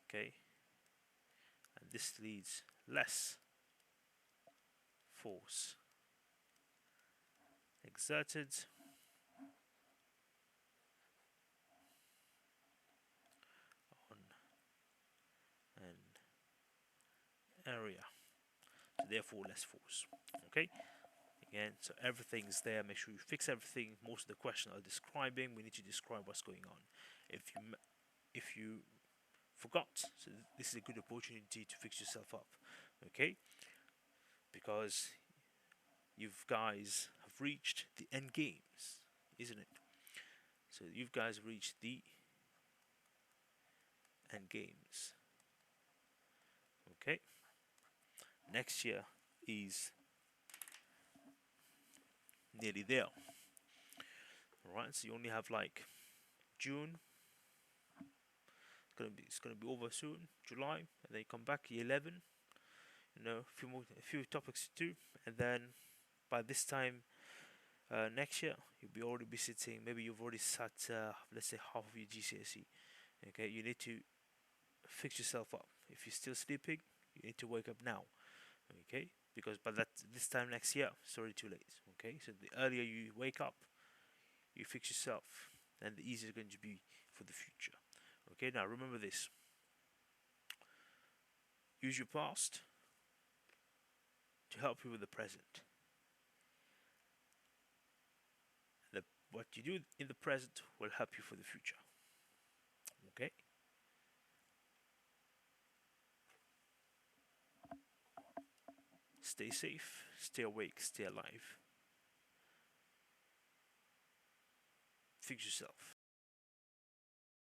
Okay, and this leads less force exerted on an area, so therefore less force. Okay, again, so everything's there. Make sure you fix everything. Most of the questions are describing. We need to describe what's going on. If you forgot, so this is a good opportunity to fix yourself up. Okay, because you guys have reached the end games, isn't it? So you guys reached the end games. Okay, next year is nearly there. Alright, so you only have like June. It's gonna be over soon, July, and then you come back year 11. You know, a few topics to do, and then by this time next year you'll be already be sitting. Maybe you've already sat, let's say half of your GCSE. Okay, you need to fix yourself up. If you're still sleeping, you need to wake up now. Okay, because by this time next year, it's already too late. Okay, so the earlier you wake up, you fix yourself, and the easier it's going to be for the future. Okay, now remember this: use your past to help you with the present. What you do in the present will help you for the future. Okay? Stay safe, stay awake, stay alive. Fix yourself.